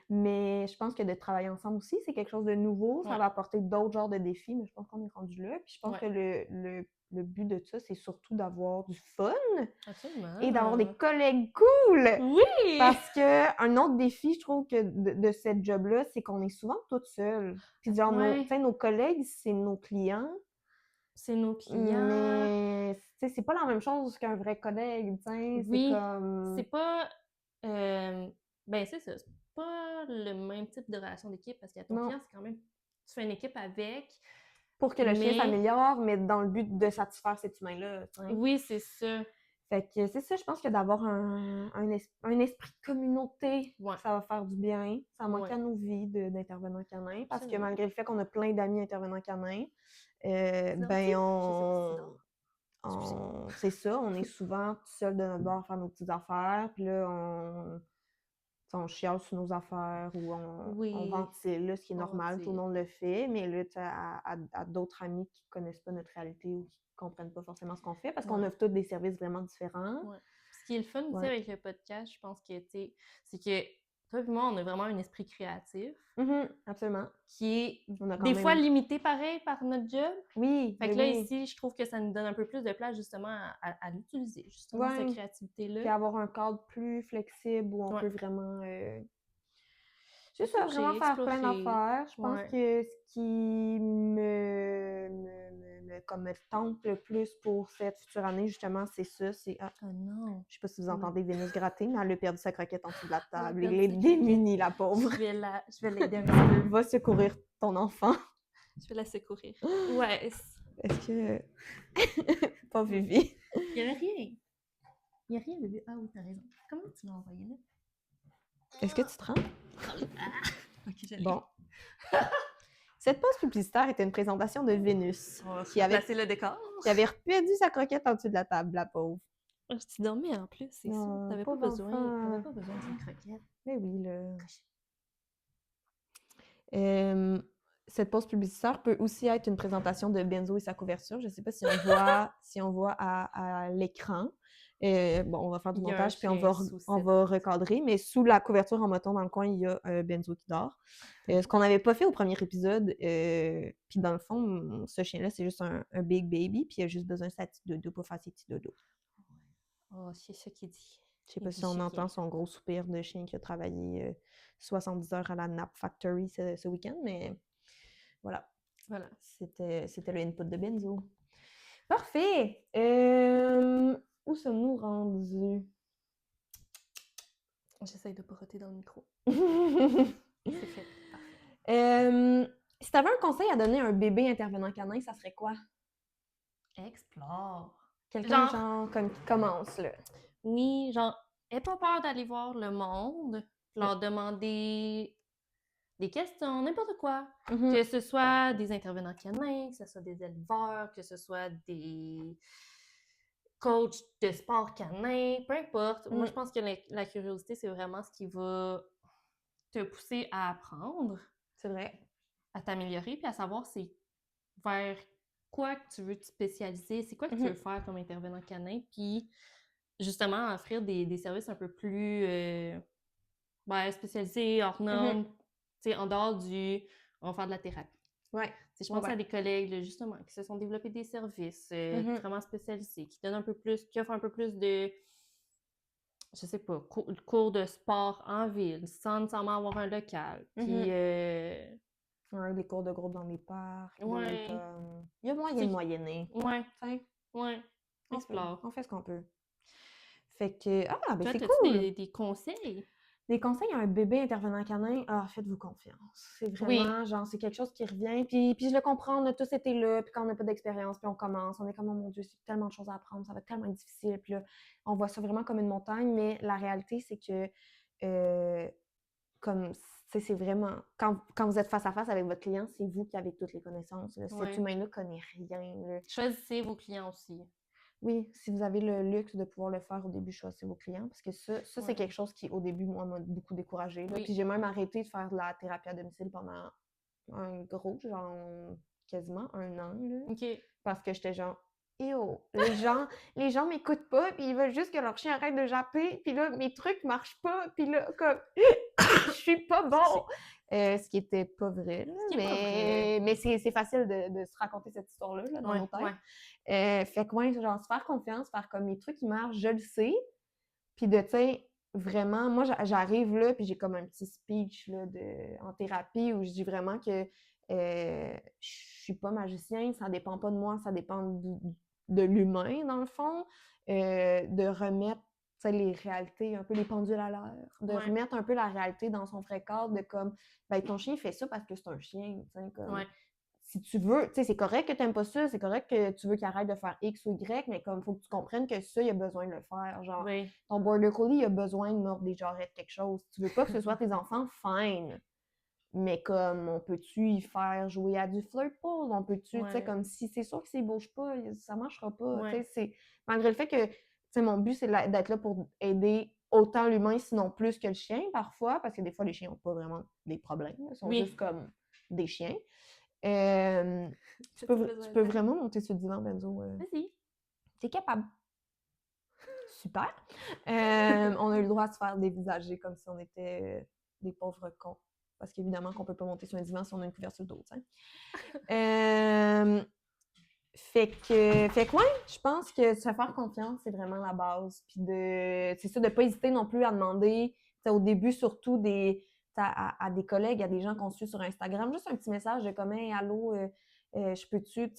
Mais je pense que de travailler ensemble aussi, c'est quelque chose de nouveau. Ça va apporter d'autres genres de défis, mais je pense qu'on est rendu là. Puis je pense que le but de ça, c'est surtout d'avoir du fun. Absolument. Et d'avoir des collègues cool. Oui! Parce que un autre défi, je trouve, que de cette job-là, c'est qu'on est souvent toutes seules. Puis genre, nos collègues, c'est nos clients. C'est nos clients. Mais c'est pas la même chose qu'un vrai collègue, Oui, c'est comme... c'est pas... ben c'est ça, c'est pas le même type de relation d'équipe parce que ton client, c'est quand même... Tu fais une équipe avec... Pour que le chien s'améliore, mais dans le but de satisfaire cet humain-là. Oui, c'est ça. Fait que c'est ça, je pense que d'avoir un esprit de communauté, ça va faire du bien. Ça manque à nos vies d'intervenants canins. Parce que malgré le fait qu'on a plein d'amis intervenants canins, c'est ça, on est souvent tout seul de notre bord à faire nos petites affaires. Puis là, on chiale sur nos affaires ou on ventile, là, ce qui est normal, tout le monde le fait. Mais là, à d'autres amis qui ne connaissent pas notre réalité ou qui ne comprennent pas forcément ce qu'on fait, parce qu'on offre tous des services vraiment différents. Ce qui est le fun aussi avec le podcast, je pense que, tu sais, c'est que toi et moi, on a vraiment un esprit créatif Absolument. qui On a est quand des fois même... limité pareil par notre job. Oui, Fait ben que là, oui. ici, je trouve que ça nous donne un peu plus de place justement à l'utiliser, justement, cette Ouais. créativité-là. Puis avoir un cadre plus flexible où on Ouais. peut vraiment... c'est ça, Bouger, vraiment faire plein explorer. d'affaires. Je pense Ouais. que ce qui comme me tente le plus pour cette future année, justement, c'est ça. C'est... Ah, Oh non. je sais pas si vous Mm. entendez Vénus gratter, mais elle a perdu sa croquette en dessous de la table. perdu Il est sa démuni, la pauvre. Je vais l'aider un petit peu. Va secourir ton enfant. Je vais la secourir. Ouais. Est-ce que... Pas Vivi. Il y avait rien. Il y a rien, bébé. Ah oui, t'as raison. Comment tu l'as envoyé là? Est-ce que tu te rends? Ok, je l'ai. Bon. Cette pause publicitaire était une présentation de Vénus, On va qui avait placer le décor. perdu sa croquette en dessous de la table, la pauvre. Tu dormais en plus, c'est ça. Non, T'avais pas pauvre besoin, enfant. t'avais pas besoin d'une croquette. Mais oui, là. Cette pause publicitaire peut aussi être une présentation de Benzo et sa couverture. Je ne sais pas si on voit à l'écran. Bon, on va faire du Il y a un montage puis on chien va, sous on cette- va recadrer, mais sous la couverture en moton dans le coin, il y a Benzo qui dort. Ce qu'on n'avait pas fait au premier épisode. Puis dans le fond, ce chien-là, c'est juste un big baby, puis il a juste besoin de sa petite dodo pour faire ses petits dodos. Oh, c'est ça qu'il dit. Je sais pas si on entend son gros soupir de chien qui a travaillé 70 heures à la Nap Factory ce week-end, mais voilà. Voilà. C'était le input de Benzo. Parfait! Où sommes-nous rendus? J'essaye de pas roter dans le micro. C'est fait. Parfait. Si tu avais un conseil à donner à un bébé intervenant canin, ça serait quoi? Explore. Quelqu'un, genre, comme qui commence, là. Oui, genre, aie pas peur d'aller voir le monde, leur demander des questions, n'importe quoi. Mhm. Que ce soit des intervenants canins, que ce soit des éleveurs, que ce soit des coachs de sport canin, peu importe. Moi, je pense que la curiosité, c'est vraiment ce qui va te pousser à apprendre, C'est vrai. à t'améliorer, puis à savoir c'est vers quoi que tu veux te spécialiser, c'est quoi que tu veux faire comme intervenant canin, puis justement offrir des services un peu plus spécialisés, hors normes, en dehors du on va faire de la thérapie. Ouais. Je pense à des collègues là, justement qui se sont développés des services vraiment spécialisés, qui donnent un peu plus, qui offrent un peu plus de je sais pas, cours de sport en ville, sans nécessairement avoir un local. Puis des cours de groupe dans les parcs. Ouais. Il y a moyen de moyenner. Ouais. T'sais, Ouais. Explore. on fait ce qu'on peut. Fait que, ben Toi, c'est t'as-tu cool! des conseils? Des conseils à un bébé intervenant canin, faites-vous confiance. C'est vraiment, genre, c'est quelque chose qui revient. Puis je le comprends, on a tous été là, puis quand on n'a pas d'expérience, puis on commence, on est comme, oh mon Dieu, c'est tellement de choses à apprendre, ça va être tellement difficile. Puis là, on voit ça vraiment comme une montagne, mais la réalité, c'est que, comme, c'est vraiment, quand vous êtes face à face avec votre client, c'est vous qui avez toutes les connaissances. Là. Cet humain-là connaît rien. Là. Choisissez vos clients aussi. Oui, si vous avez le luxe de pouvoir le faire au début, choisissez vos clients, parce que ça c'est quelque chose qui, au début, moi, m'a beaucoup découragée. Oui. Puis j'ai même arrêté de faire de la thérapie à domicile pendant un gros, genre, quasiment un an, là. OK. Parce que j'étais genre, les gens m'écoutent pas, puis ils veulent juste que leur chien arrête de japper, puis là, mes trucs marchent pas, puis là, comme, je suis pas bon! Ce qui était pas vrai, là, mais c'est facile de se raconter cette histoire-là là, dans nos têtes. Ouais. Fait que, genre, se faire confiance, faire comme mes trucs qui marchent, je le sais, puis de, tu sais, vraiment, moi, j'arrive là, puis j'ai comme un petit speech là, en thérapie où je dis vraiment que je suis pas magicien, ça dépend pas de moi, ça dépend de l'humain, dans le fond, de remettre les réalités, un peu les pendules à l'heure, de remettre un peu la réalité dans son vrai cadre, de comme, ben ton chien fait ça parce que c'est un chien, tu sais, comme... Si tu veux, tu sais, c'est correct que t'aimes pas ça, c'est correct que tu veux qu'il arrête de faire X ou Y, mais comme, faut que tu comprennes que ça, il a besoin de le faire, genre, ton Border Collie, il a besoin de mordre des jarrets de quelque chose. Tu veux pas que ce soit tes enfants, fine. Mais comme, on peut-tu y faire jouer à du flirt pole? On peut-tu, tu sais, comme si c'est sûr que s'il bouge pas, ça marchera pas. Tu sais, c'est... Malgré le fait que, tu sais, mon but, c'est d'être là pour aider autant l'humain, sinon plus que le chien, parfois, parce que des fois, les chiens n'ont pas vraiment des problèmes. Ils sont juste comme des chiens. Tu peux vraiment monter sur le divan, Benzo. Vas-y. T'es capable. Super. On a eu le droit de se faire dévisager comme si on était des pauvres cons. Parce qu'évidemment qu'on peut pas monter sur un divan si on a une couverture d'eau, tu sais. Fait que ouais, je pense que se faire confiance, c'est vraiment la base. Puis c'est ça, de pas hésiter non plus à demander, au début surtout à des collègues, à des gens qu'on suit sur Instagram, juste un petit message de comme hey, allô, je peux-tu,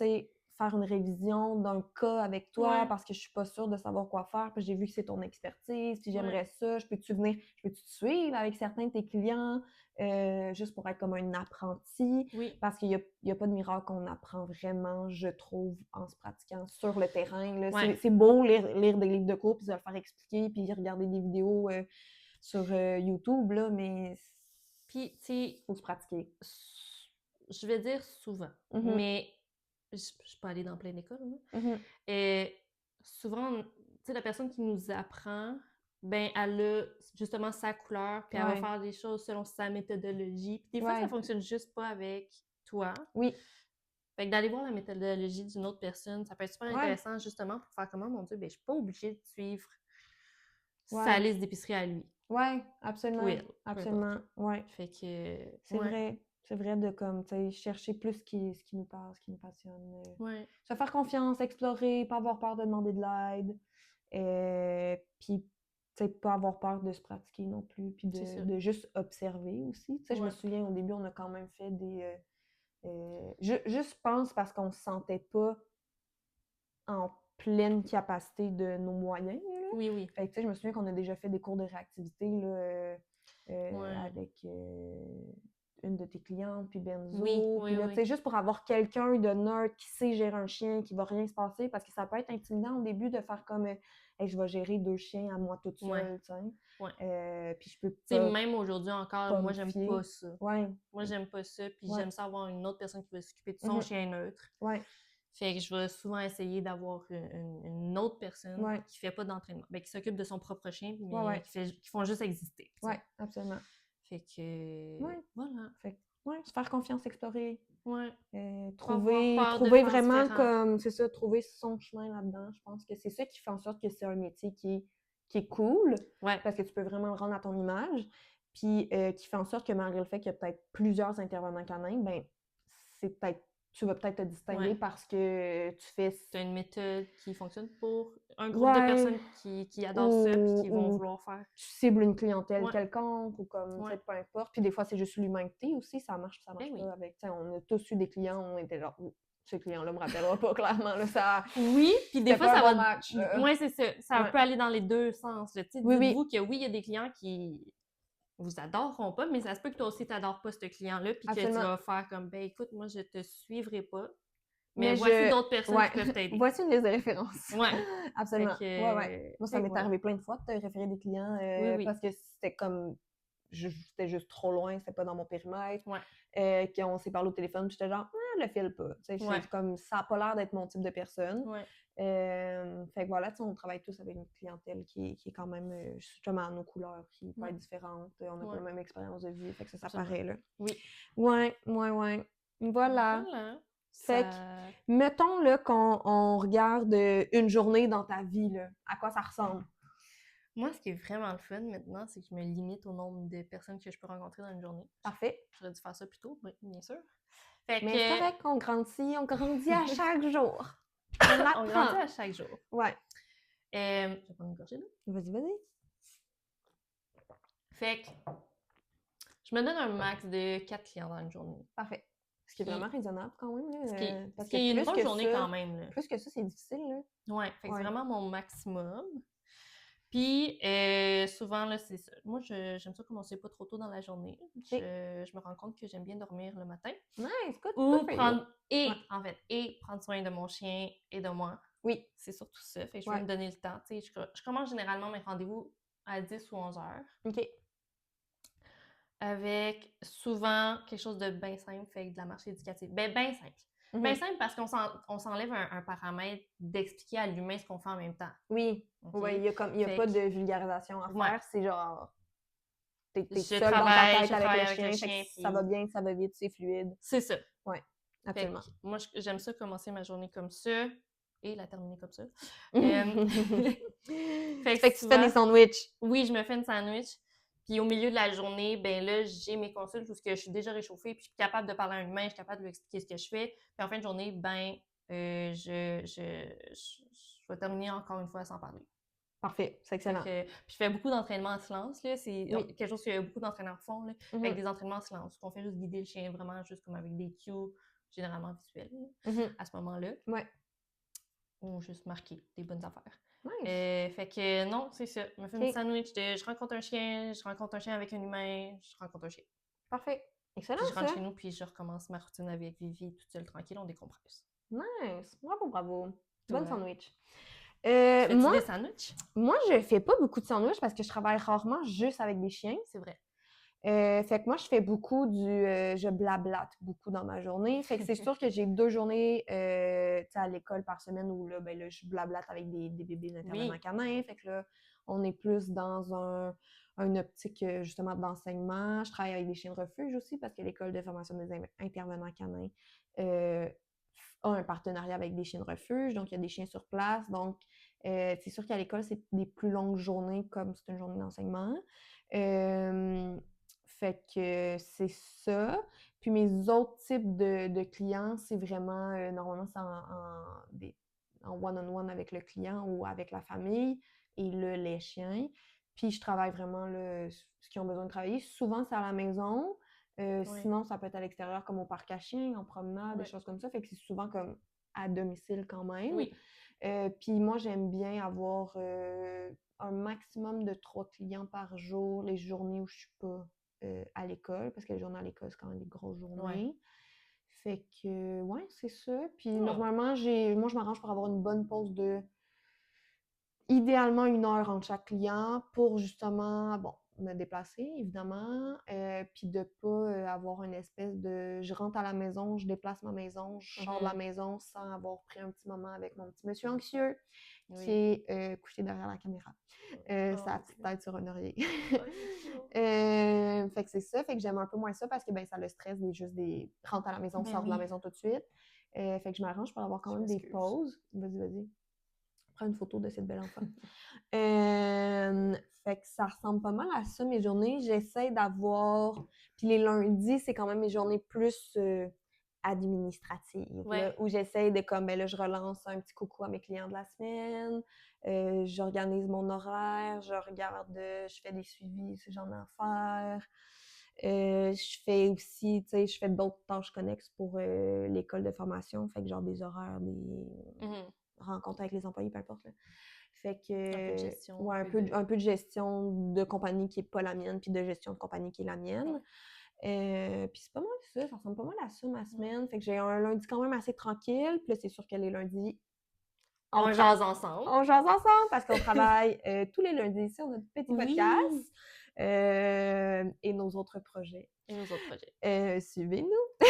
faire une révision d'un cas avec toi parce que je suis pas sûre de savoir quoi faire, puis j'ai vu que c'est ton expertise, puis j'aimerais ça, je peux-tu te suivre avec certains de tes clients, juste pour être comme un apprenti, parce qu'il y a pas de miracle qu'on apprend vraiment, je trouve, en se pratiquant sur le terrain. Là. C'est beau lire des livres de cours, puis de le faire expliquer, puis regarder des vidéos sur YouTube, là, mais puis, tu sais, faut se pratiquer. Je vais dire souvent, mais je suis pas allée dans plein d'écoles. Et souvent, tu sais, la personne qui nous apprend, ben, elle a justement sa couleur, puis elle va faire des choses selon sa méthodologie. Puis des fois, ça fonctionne juste pas avec toi. Oui. Fait que d'aller voir la méthodologie d'une autre personne, ça peut être super intéressant justement pour faire comment, mon Dieu, ben, je suis pas obligée de suivre sa liste d'épicerie à lui. Oui, absolument. Oui, absolument. Ouais. Fait que. C'est vrai. C'est vrai de comme, tu sais, chercher plus ce qui nous parle, ce qui nous passionne. Se faire confiance, explorer, pas avoir peur de demander de l'aide. Puis, tu sais, pas avoir peur de se pratiquer non plus. Puis de juste observer aussi. Tu sais, je me souviens, au début, on a quand même fait des. Juste pense parce qu'on se sentait pas en pleine capacité de nos moyens. Là. Oui. Fait que, tu sais, je me souviens qu'on a déjà fait des cours de réactivité là, avec une de tes clientes, puis Benzo. Puis là, tu sais, juste pour avoir quelqu'un de neutre qui sait gérer un chien, qui va rien se passer, parce que ça peut être intimidant au début de faire comme hey, je vais gérer 2 chiens à moi toute seule, tu sais. Puis je peux pas. Même aujourd'hui encore, moi, j'aime pas ça. Moi, j'aime pas ça, puis j'aime ça avoir une autre personne qui va s'occuper de son chien neutre. Fait que je vais souvent essayer d'avoir une autre personne qui fait pas d'entraînement, qui s'occupe de son propre chien, mais qui font juste exister. Oui, absolument. Fait que... Voilà. Fait que, se faire confiance, explorer. Trouver vraiment comme, c'est ça, trouver son chemin là-dedans. Je pense que c'est ça qui fait en sorte que c'est un métier qui est cool, parce que tu peux vraiment le rendre à ton image, puis qui fait en sorte que malgré le fait qu'il y a peut-être plusieurs intervenants canins, ben c'est peut-être tu vas peut-être te distinguer parce que tu as une méthode qui fonctionne pour un groupe de personnes qui adorent ça et qui vont vouloir faire. Tu cibles une clientèle quelconque ou comme, peu importe. Puis des fois, c'est juste l'humanité aussi, ça marche pas avec. On a tous eu des clients, on était genre, ce client-là me rappellera pas clairement. Là, ça... Oui, puis des fois, ça va. Match, Oui, c'est ça. Ça peut aller dans les deux sens. Dites-vous que oui, il y a des clients qui vous adoreront pas, mais ça se peut que toi aussi, tu n'adores pas ce client-là, puis que tu vas faire comme, ben écoute, moi, je te suivrai pas, mais voici d'autres personnes qui peuvent t'aider. Voici une liste de références. Oui. Absolument. Moi, ça m'est arrivé plein de fois de te référer des clients parce que c'était comme, c'était juste trop loin, c'était pas dans mon périmètre, qu'on s'est parlé au téléphone, puis j'étais genre, le file pas. C'est comme, ça n'a pas l'air d'être mon type de personne. Fait que voilà, on travaille tous avec une clientèle qui est quand même justement à nos couleurs, qui peut être différente. On n'a pas la même expérience de vie, fait que ça paraît là. Oui. Ouais. Voilà. Fait que, mettons là, qu'on regarde une journée dans ta vie, là, à quoi ça ressemble? Moi, ce qui est vraiment le fun maintenant, c'est que je me limite au nombre de personnes que je peux rencontrer dans une journée. Parfait. J'aurais dû faire ça plus tôt, oui, bien sûr. Mais c'est vrai qu'on grandit à chaque jour. On grandit à chaque jour. Ouais. Je vais prendre une gorgée d'eau. Vas-y. Fait que je me donne un max de 4 clients dans une journée. Parfait. Ce qui est vraiment raisonnable quand même. Là, parce qu'il y a une bonne journée quand même. Là. Plus que ça, c'est difficile. Là. Ouais, fait que c'est vraiment mon maximum. Puis, souvent, là, c'est ça. Moi, j'aime ça commencer pas trop tôt dans la journée. Je me rends compte que j'aime bien dormir le matin. Nice, good. Ou prendre, prendre soin de mon chien et de moi. Oui. C'est surtout ça. Fait que je vais me donner le temps. Tu sais, je commence généralement mes rendez-vous à 10 ou 11 heures. OK. Avec souvent quelque chose de bien simple, fait de la marche éducative. Bien simple. Bien simple parce qu'on s'enlève un paramètre d'expliquer à l'humain ce qu'on fait en même temps. Oui. Okay? Il y a pas de vulgarisation à faire. C'est genre, t'es seul dans ta tête avec le chien. Ça va bien, ça va vite, c'est fluide. C'est ça. Oui, absolument. Moi, j'aime ça commencer ma journée comme ça et la terminer comme ça. Fait que tu fais des sandwichs. Oui, je me fais une sandwich. Puis au milieu de la journée, ben là, j'ai mes consultes où je suis déjà réchauffée, puis je suis capable de parler à un humain, je suis capable de lui expliquer ce que je fais. Puis en fin de journée, ben, je vais terminer encore une fois sans parler. Parfait, c'est excellent. Puis je fais beaucoup d'entraînements en silence, là. C'est Oui. quelque chose que beaucoup d'entraîneurs font, là, avec Mhm. des entraînements en silence. On fait juste guider le chien vraiment juste comme avec des cues, généralement visuels, Mhm. à ce moment-là. Ouais. Ou juste marquer des bonnes affaires. Nice. Fait que non, c'est ça. Je me fais un OK. sandwich de je rencontre un chien avec un humain, je rencontre un chien. Parfait. Excellent, Puis je rentre ça. chez nous, puis je recommence ma routine avec Vivi, toute seule, tranquille, on décompresse. Nice. Bravo, bravo. Bonne Toi, sandwich. fais-tu des sandwichs? Moi, je fais pas beaucoup de sandwich parce que je travaille rarement juste avec des chiens. C'est vrai. Fait que moi, je fais beaucoup je blablate beaucoup dans ma journée. Fait que c'est sûr que j'ai 2 journées, à l'école par semaine où là, ben là, je blablate avec des bébés d'intervenants Oui. canins. Fait que là, on est plus dans une optique, justement, d'enseignement. Je travaille avec des chiens de refuge aussi parce que l'école de formation des intervenants canins, a un partenariat avec des chiens de refuge. Donc, il y a des chiens sur place. Donc, c'est sûr qu'à l'école, c'est des plus longues journées comme c'est une journée d'enseignement. Fait que c'est ça. Puis mes autres types de clients, c'est vraiment, normalement, c'est en one-on-one avec le client ou avec la famille et les chiens. Puis je travaille vraiment ce qu'ils ont besoin de travailler. Souvent, c'est à la maison. Oui. Sinon, ça peut être à l'extérieur, comme au parc à chiens, en promenade, des Ouais. choses comme ça. Fait que c'est souvent comme à domicile quand même. Oui. Puis moi, j'aime bien avoir un maximum de 3 clients par jour, les journées où je suis pas à l'école, parce que les journées à l'école, c'est quand même des grosses journées. Ouais. Fait que, ouais, c'est ça. Puis Oh. normalement, moi, je m'arrange pour avoir une bonne pause idéalement 1 heure entre chaque client pour justement, bon, me déplacer, évidemment, puis de pas avoir une espèce je rentre à la maison, je déplace ma maison, je sors de la maison sans avoir pris un petit moment avec mon petit monsieur anxieux qui Oui. est couché derrière la caméra. Sa petite tête sur un oreiller. Fait que c'est ça, fait que j'aime un peu moins ça parce que ben ça le stresse juste rentre à la maison, Ben sort de la oui. maison tout de suite. Fait que je m'arrange pour avoir quand Je même des m'excuse. pauses. Vas-y. Prends une photo de cette belle enfant. Fait que ça ressemble pas mal à ça, mes journées. J'essaie d'avoir... Puis les lundis, c'est quand même mes journées plus administratives, là, Ouais. où j'essaie de, comme, ben là, je relance un petit coucou à mes clients de la semaine, j'organise mon horaire, je fais des suivis si j'en ai à faire. Je fais aussi, tu sais, je fais d'autres tâches connexes pour l'école de formation, fait que genre des horaires, rencontres avec les employés, peu importe, là. Fait que, Un peu de gestion, ouais, un peu de gestion de compagnie qui est pas la mienne, puis de gestion de compagnie qui est la mienne. Puis c'est pas mal ça ressemble pas mal à ça, ma semaine. Fait que j'ai un lundi quand même assez tranquille, puis là, c'est sûr que les lundis, On jase ensemble. on jase ensemble parce qu'on travaille tous les lundis sur notre petit podcast et nos autres projets. Et nos autres projets. Suivez-nous!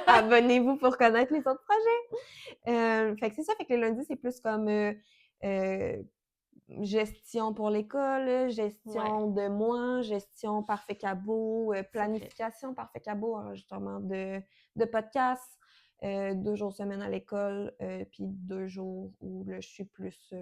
Abonnez-vous pour connaître les autres projets! Fait que c'est ça, fait que les lundis, c'est plus comme gestion pour l'école, gestion de moi, gestion par Fecabo, planification par Fecabo, enregistrement de podcasts, 2 jours semaine à l'école, puis 2 jours où là, je suis plus...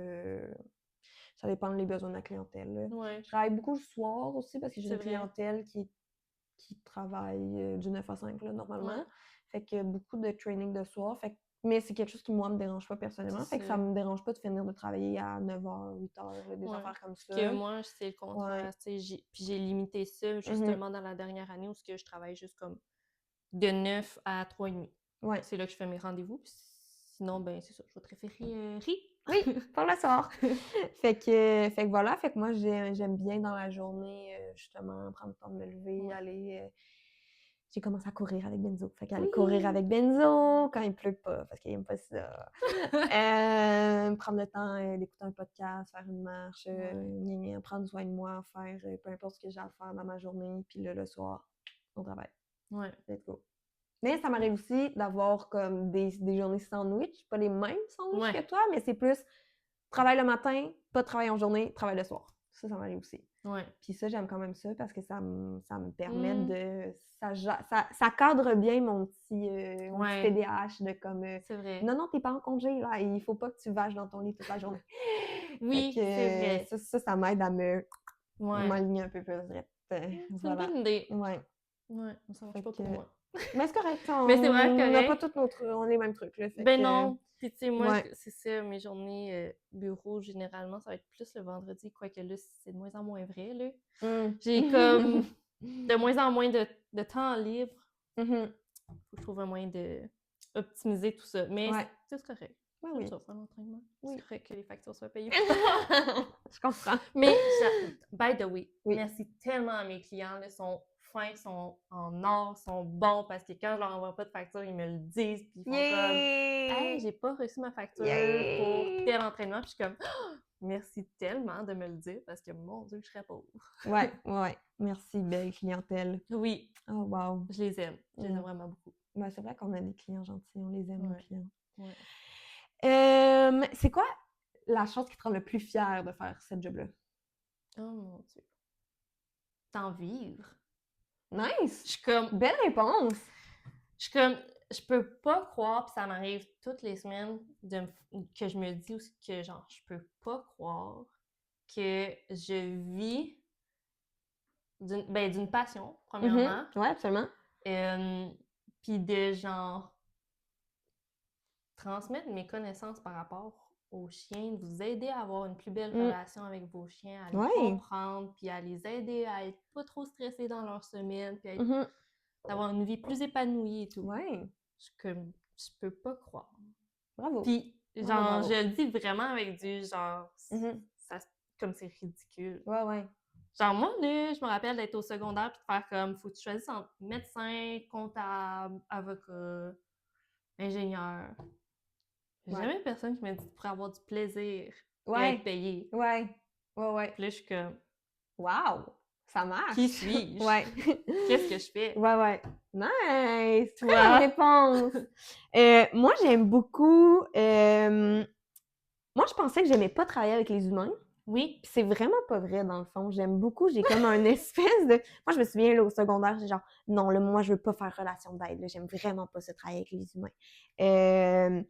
ça dépend des besoins de la clientèle. Là. Ouais. Je travaille beaucoup le soir aussi parce que j'ai C'est une vrai. clientèle qui travaille du 9 à 5 là, normalement. Ouais. Fait que beaucoup de training de soir. Mais c'est quelque chose qui, moi, me dérange pas personnellement. Fait que ça me dérange pas de finir de travailler à 9h, 8h, des affaires comme ça. Que moi, c'est le contraire. Ouais. Puis j'ai limité ça justement dans la dernière année où je travaille juste comme de 9 à 3h30. Ouais. C'est là que je fais mes rendez-vous. Sinon, ben c'est ça. Je vais te référer Oui, pour le soir. Fait que voilà. Fait que moi, j'aime bien dans la journée, justement, prendre le temps de me lever, aller... j'ai commencé à courir avec Benzo. Fait qu'aller courir avec Benzo quand il pleut pas, parce qu'il aime pas ça. Prendre le temps d'écouter un podcast, faire une marche, prendre soin de moi, faire peu importe ce que j'ai à faire dans ma journée. Puis là, le soir, on travaille. Ouais. Let's go. Mais ça m'arrive aussi d'avoir comme des journées sandwich, pas les mêmes sandwichs que toi, mais c'est plus travail le matin, pas de travail en journée, travail le soir. Ça m'arrive aussi. Ouais. Puis ça, j'aime quand même ça parce que ça me permet de... Ça cadre bien mon petit TDAH de comme... c'est vrai. Non, t'es pas en congé, là. Il faut pas que tu vages dans ton lit toute la journée. Oui, c'est vrai. Ça m'aide à m'aligner un peu plus. C'est C'est voilà. une bonne idée. Ouais. Ouais, ça marche Fait pas que pour moi. mais c'est correct, Mais c'est vraiment on n'a pas correct. tous on les mêmes trucs, là, fait Ben que non. Puis tu sais, moi, ouais. c'est ça, mes journées bureau, généralement, ça va être plus le vendredi, quoique là, c'est de moins en moins vrai, là. Mmh. J'ai comme de moins en moins de temps libre. Mmh. Faut que je trouve un moyen de optimiser tout ça. Mais Ouais. c'est correct. Oui, J'aime oui. ça faire l'entraînement. Oui. C'est correct que les factures soient payées. Je comprends. Mais, by the way, Oui. merci tellement à mes clients. Ils sont fins, sont en or, sont bons parce que quand je leur envoie pas de facture, ils me le disent. Puis ils font comme Hey, j'ai pas reçu ma facture pour tel entraînement. Puis je suis comme Merci tellement de me le dire parce que mon Dieu, je serais pauvre. Ouais, ouais. Merci, belle clientèle. Oui. Oh, wow. Je les aime. Je les aime vraiment beaucoup. Ben, c'est vrai qu'on a des clients gentils, on les aime, nos clients. Ouais. C'est quoi la chose qui te rend le plus fière de faire cette job-là? Oh mon Dieu. D'en vivre. Nice! Je suis comme. Belle réponse! Je suis comme. Je peux pas croire, puis ça m'arrive toutes les semaines, que je me dis aussi que, genre, je peux pas croire que je vis d'une passion, premièrement. Ouais, absolument. Puis de, genre, transmettre mes connaissances par rapport aux chiens, de vous aider à avoir une plus belle relation avec vos chiens, à les comprendre, puis à les aider à être pas trop stressés dans leur semaine, puis d'avoir une vie plus épanouie et tout. Ouais. Je peux pas croire. Bravo. Puis, genre, bravo. je le dis vraiment avec du genre, comme c'est ridicule. Ouais. Genre, moi, là, je me rappelle d'être au secondaire puis de faire comme, faut que tu choisisses entre médecin, comptable, avocat, ingénieur. J'ai jamais personne qui m'a dit pour avoir du plaisir et être payé. Ouais. Puis là, je suis comme, wow! Ça marche! Qui suis-je? Ouais. Qu'est-ce que je fais? Ouais. Nice! Très bonne réponse! Moi, j'aime beaucoup... Moi, je pensais que j'aimais pas travailler avec les humains. Oui. Puis c'est vraiment pas vrai, dans le fond. J'aime beaucoup. J'ai comme un espèce de... Moi, je me souviens, là, au secondaire, j'ai genre, non, là, moi, je veux pas faire relation d'aide. Là. J'aime vraiment pas ça, travailler avec les humains.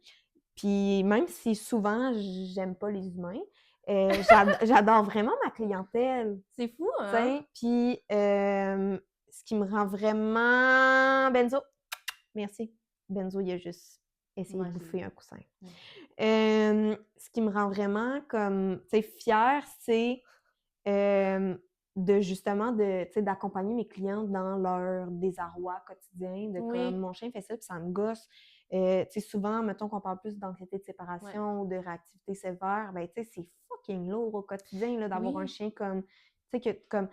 Puis même si souvent, j'aime pas les humains, j'adore vraiment ma clientèle. C'est fou, hein? Puis ce qui me rend vraiment... Benzo, merci. Benzo, il a juste essayé de bouffer un coussin. Ce qui me rend vraiment comme, tu sais, fière, c'est de justement d'accompagner mes clients dans leur désarroi quotidien, de comme mon chien fait ça, puis ça me gosse. Tu sais, souvent, mettons qu'on parle plus d'anxiété de séparation ou de réactivité sévère, ben tu sais, c'est fucking lourd au quotidien là, d'avoir un chien comme, tu sais, que comme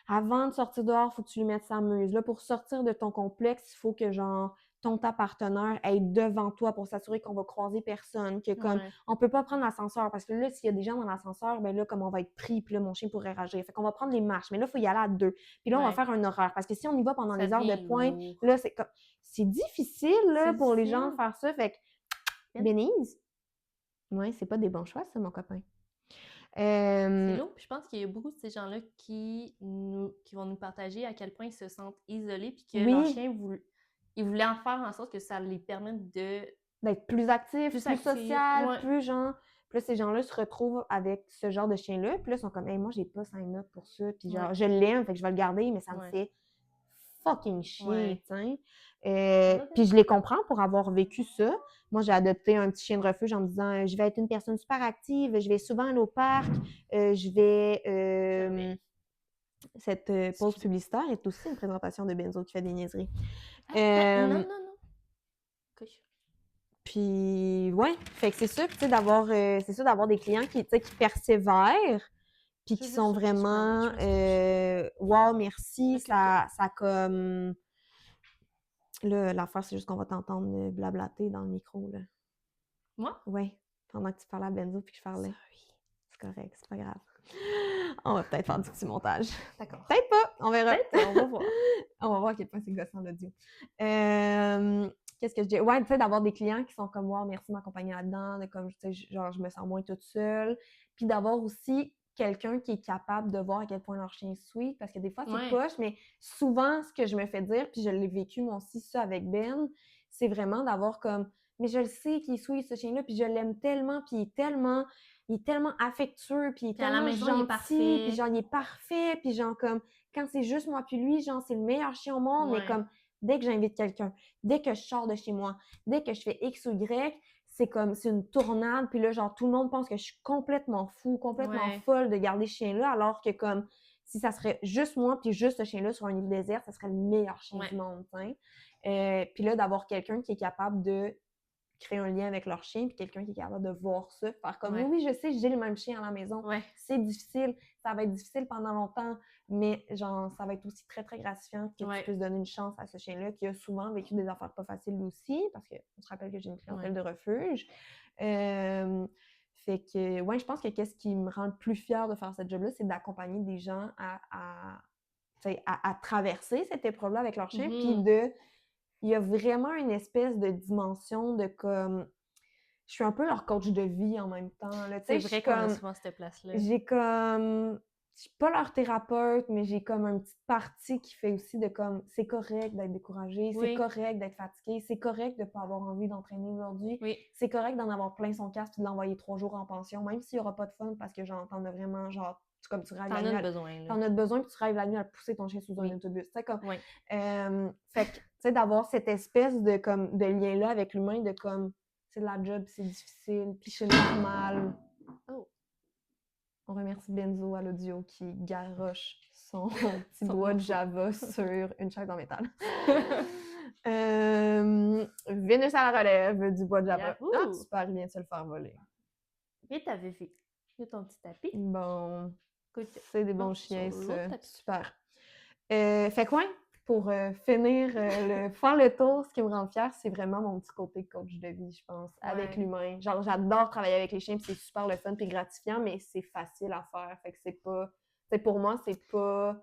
avant de sortir dehors, il faut que tu lui mettes sa muse. Là, pour sortir de ton complexe, il faut que genre ta partenaire est devant toi pour s'assurer qu'on va croiser personne, que comme on peut pas prendre l'ascenseur parce que là, s'il y a des gens dans l'ascenseur, ben là, comme on va être pris, puis là, mon chien pourrait réagir. Fait qu'on va prendre les marches, mais là, il faut y aller à 2. Puis là, on va faire un horaire parce que si on y va pendant les heures de pointe, là, c'est comme c'est difficile là, pour les gens de faire ça. Fait que Bénise, ouais, c'est pas des bons choix, ça, mon copain. C'est lourd, puis je pense qu'il y a beaucoup de ces gens-là qui vont nous partager à quel point ils se sentent isolés, puis que leur chien ils voulaient en faire en sorte que ça les permette d'être plus actifs, plus social, plus genre... Puis là, ces gens-là se retrouvent avec ce genre de chien-là, puis là, ils sont comme « Hey, moi, j'ai pas 5 notes pour ça, puis genre, je l'aime, fait que je vais le garder, mais ça me fait fucking chier, tu sais. » Puis je les comprends pour avoir vécu ça. Moi, j'ai adopté un petit chien de refuge en me disant « Je vais être une personne super active, je vais souvent aller au parc, je vais... » Cette pause publicitaire est aussi une présentation de Benzo qui fait des niaiseries. Non. Puis, ouais, fait que c'est ça, tu sais, d'avoir des clients qui persévèrent, puis qui sont vraiment, wow, merci, ça comme, là, l'affaire, c'est juste qu'on va t'entendre blablater dans le micro, là. Moi? Ouais, pendant que tu parlais à Benzo puis que je parlais. C'est correct, c'est pas grave. On va peut-être faire du petit montage. D'accord. Peut-être pas, on verra. On va voir. On va voir à quel point c'est gossant l'audio. Qu'est-ce que je dis? Ouais, tu sais, d'avoir des clients qui sont comme, wow, merci de m'accompagner là-dedans, de comme, tu sais, genre, je me sens moins toute seule. Puis d'avoir aussi quelqu'un qui est capable de voir à quel point leur chien est sweet, parce que des fois, c'est poche, mais souvent, ce que je me fais dire, puis je l'ai vécu moi aussi, ça, avec Ben, c'est vraiment d'avoir comme, mais je le sais qu'il est sweet, ce chien-là, puis je l'aime tellement, puis il est tellement affectueux, puis il est Puis à la tellement maison, il est gentil, parfait. puis genre, il est parfait, puis genre, comme, quand c'est juste moi puis lui, genre, c'est le meilleur chien au monde, mais Ouais. comme, dès que j'invite quelqu'un, dès que je sors de chez moi, dès que je fais X ou Y, c'est comme, c'est une tournade, puis là, genre, tout le monde pense que je suis complètement fou, complètement Ouais. folle de garder ce chien-là, alors que, comme, si ça serait juste moi puis juste ce chien-là sur un île déserte, ça serait le meilleur chien Ouais. du monde, tu sais. Puis là, d'avoir quelqu'un qui est capable de créer un lien avec leur chien, puis quelqu'un qui est capable de voir ça, faire comme Ouais. oui, je sais, j'ai le même chien à la maison. Ouais. C'est difficile, ça va être difficile pendant longtemps, mais genre, ça va être aussi très, très gratifiant que Ouais. tu puisses donner une chance à ce chien-là qui a souvent vécu des affaires pas faciles lui aussi, parce qu'on se rappelle que j'ai une clientèle de refuge. Fait que, ouais, je pense que qu'est-ce qui me rend le plus fière de faire ce job-là, c'est d'accompagner des gens à traverser cette épreuve-là avec leur chien, puis il y a vraiment une espèce de dimension de comme, je suis un peu leur coach de vie en même temps, là, tu C'est sais, vrai qu'on a souvent cette place-là. j'ai comme, je suis pas leur thérapeute, mais j'ai comme une petite partie qui fait aussi de comme, c'est correct d'être découragé, c'est Oui. correct d'être fatigué, c'est correct de pas avoir envie d'entraîner aujourd'hui, Oui. c'est correct d'en avoir plein son casque puis de l'envoyer 3 jours en pension, même s'il y aura pas de fun parce que genre, t'en as vraiment, genre, comme tu rêves la nuit, besoin, là. t'en as besoin puis tu rêves la nuit à pousser ton chien sous un Oui. autobus, tu sais, comme, Oui. fait que, tu sais, d'avoir cette espèce de comme, de lien-là avec l'humain, de comme, c'est de la job, c'est difficile, puis c'est normal. Oh. On remercie Benzo à l'audio qui garoche son petit Son doigt de morceau. Java sur une chaise en métal. Vénus à la relève du bois de Java. Yahoo! Ah, super, il vient de se le faire voler. Et ta Fifi. Il y a ton petit tapis. Bon, Écoute, c'est des bons hop, chiens, sur l'autre ça. tapis. Super. Fait que ouais, pour finir, faire le tour, ce qui me rend fière, c'est vraiment mon petit côté coach de vie, je pense, avec Ouais. l'humain. Genre, j'adore travailler avec les chiens, puis c'est super le fun, puis gratifiant, mais c'est facile à faire. Fait que c'est pas... Tu sais, pour moi, c'est pas...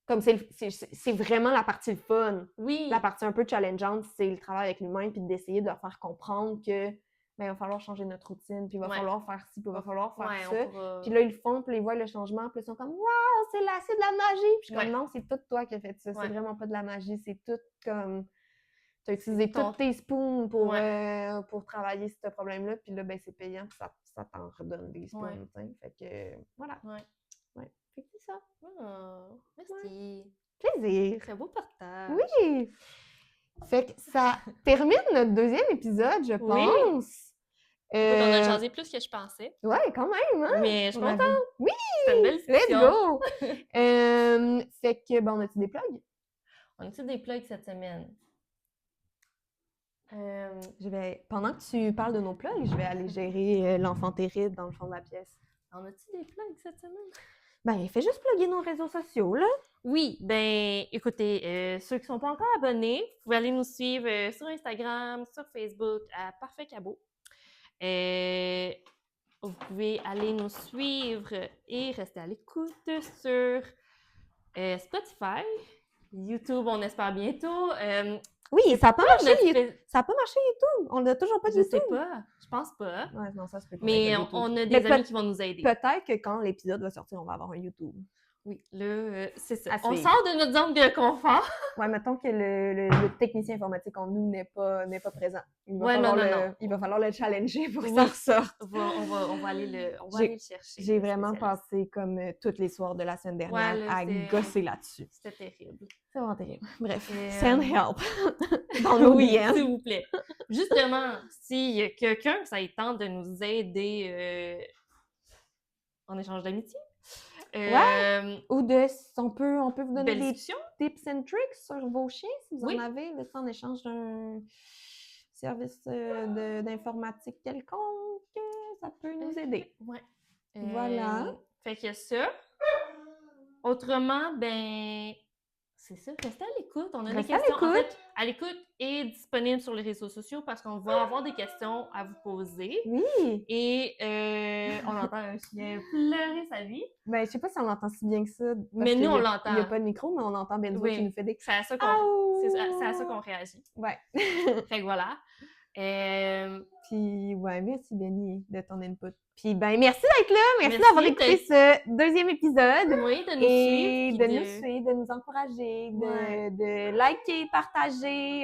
Comme c'est vraiment la partie le fun. Oui. La partie un peu challengeante, c'est le travail avec l'humain, puis d'essayer de leur faire comprendre que il va falloir changer notre routine, puis il va Ouais. falloir faire ci, puis il va falloir faire Ouais, ça. on pourra... Puis là, ils le font, puis ils voient le changement, puis ils sont comme « Wow, c'est de la magie! » Puis je suis comme Ouais. « Non, c'est tout toi qui as fait ça. Ouais. C'est vraiment pas de la magie. C'est tout comme... Tu as utilisé ton- tous tes spoons pour Ouais. travailler ce problème-là. Puis là, ben c'est payant, puis ça t'en redonne des spoons. Ouais. T'sais. Fait que voilà. Ouais. Ouais. Fait que c'est ça. Oh, merci. Plaisir. Très beau partage. Oui! Fait que ça termine notre deuxième épisode, je Oui. pense. Écoute, on a jasé plus que je pensais. Ouais, quand même, hein? Mais je suis On avait- contente. Oui! C'était une belle Let's discussion. go! Fait que, bon, on a-tu des plugs? On a-tu des plugs cette semaine? Pendant que tu parles de nos plugs, je vais aller gérer l'enfant terrible dans le fond de la pièce. On a-tu des plugs cette semaine? Ben, fais juste plugger nos réseaux sociaux, là. Oui, ben écoutez, ceux qui ne sont pas encore abonnés, vous pouvez aller nous suivre sur Instagram, sur Facebook, à Parfait Cabot. Vous pouvez aller nous suivre et rester à l'écoute sur Spotify, YouTube, on espère bientôt. Oui, ça n'a pas marché. notre- Ça n'a pas marché YouTube. On n'a toujours pas de Je sais YouTube. pas, je pense pas. Ouais, non, ça se peut qu'on ait Mais pas de YouTube. on a Mais des amis qui vont nous aider. Peut-être que quand l'épisode va sortir, on va avoir un YouTube. Oui, là, c'est ça. À On suivre. sort de notre zone de confort. Ouais, mettons que le technicien informatique en nous n'est pas présent. Il va, Ouais, falloir non. il va falloir le challenger pour que Oui. ça ressorte. On va aller le chercher. J'ai le vraiment spécialiste. passé comme tous les soirs de la semaine dernière Ouais, là, à gosser là-dessus. C'était terrible. C'est vraiment terrible. Bref, And send help dans nos oui, DM. s'il vous plaît. Justement, s'il y a quelqu'un que ça ait tente de nous aider en échange d'amitié, Ou on peut vous donner belle des discussion. tips and tricks sur vos chiens si vous Oui. en avez, là, en échange d'un service d'informatique quelconque, ça peut nous aider. Ouais. Voilà. Fait que ça. Autrement, ben, c'est ça. Restez à l'écoute. On a Restez des à questions. En l'écoute. fait, à l'écoute et disponible sur les réseaux sociaux parce qu'on va avoir des questions à vous poser. Oui. Et on entend un chien pleurer sa vie. Ben, je sais pas si on l'entend si bien que ça. Mais nous, on l'entend. Il n'y a pas de micro, mais on entend Benzo qui nous fait des... C'est à ça qu'on réagit. Ouais. Fait que voilà. Puis, ouais, merci Benny de ton input. Puis, ben, merci d'être là. Merci Merci d'avoir écouté ce deuxième épisode. Oui, de nous Et suivre. de nous suivre, de nous encourager, de liker, partager.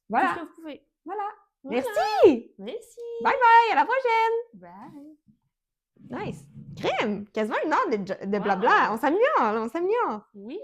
Voilà. Tout ce que vous pouvez. Voilà. Voilà. Merci! Merci! Bye bye! À la prochaine! Bye! Nice! Crème! Quasiment une heure de blabla! Wow. On s'améliore, là, on s'améliore! Oui!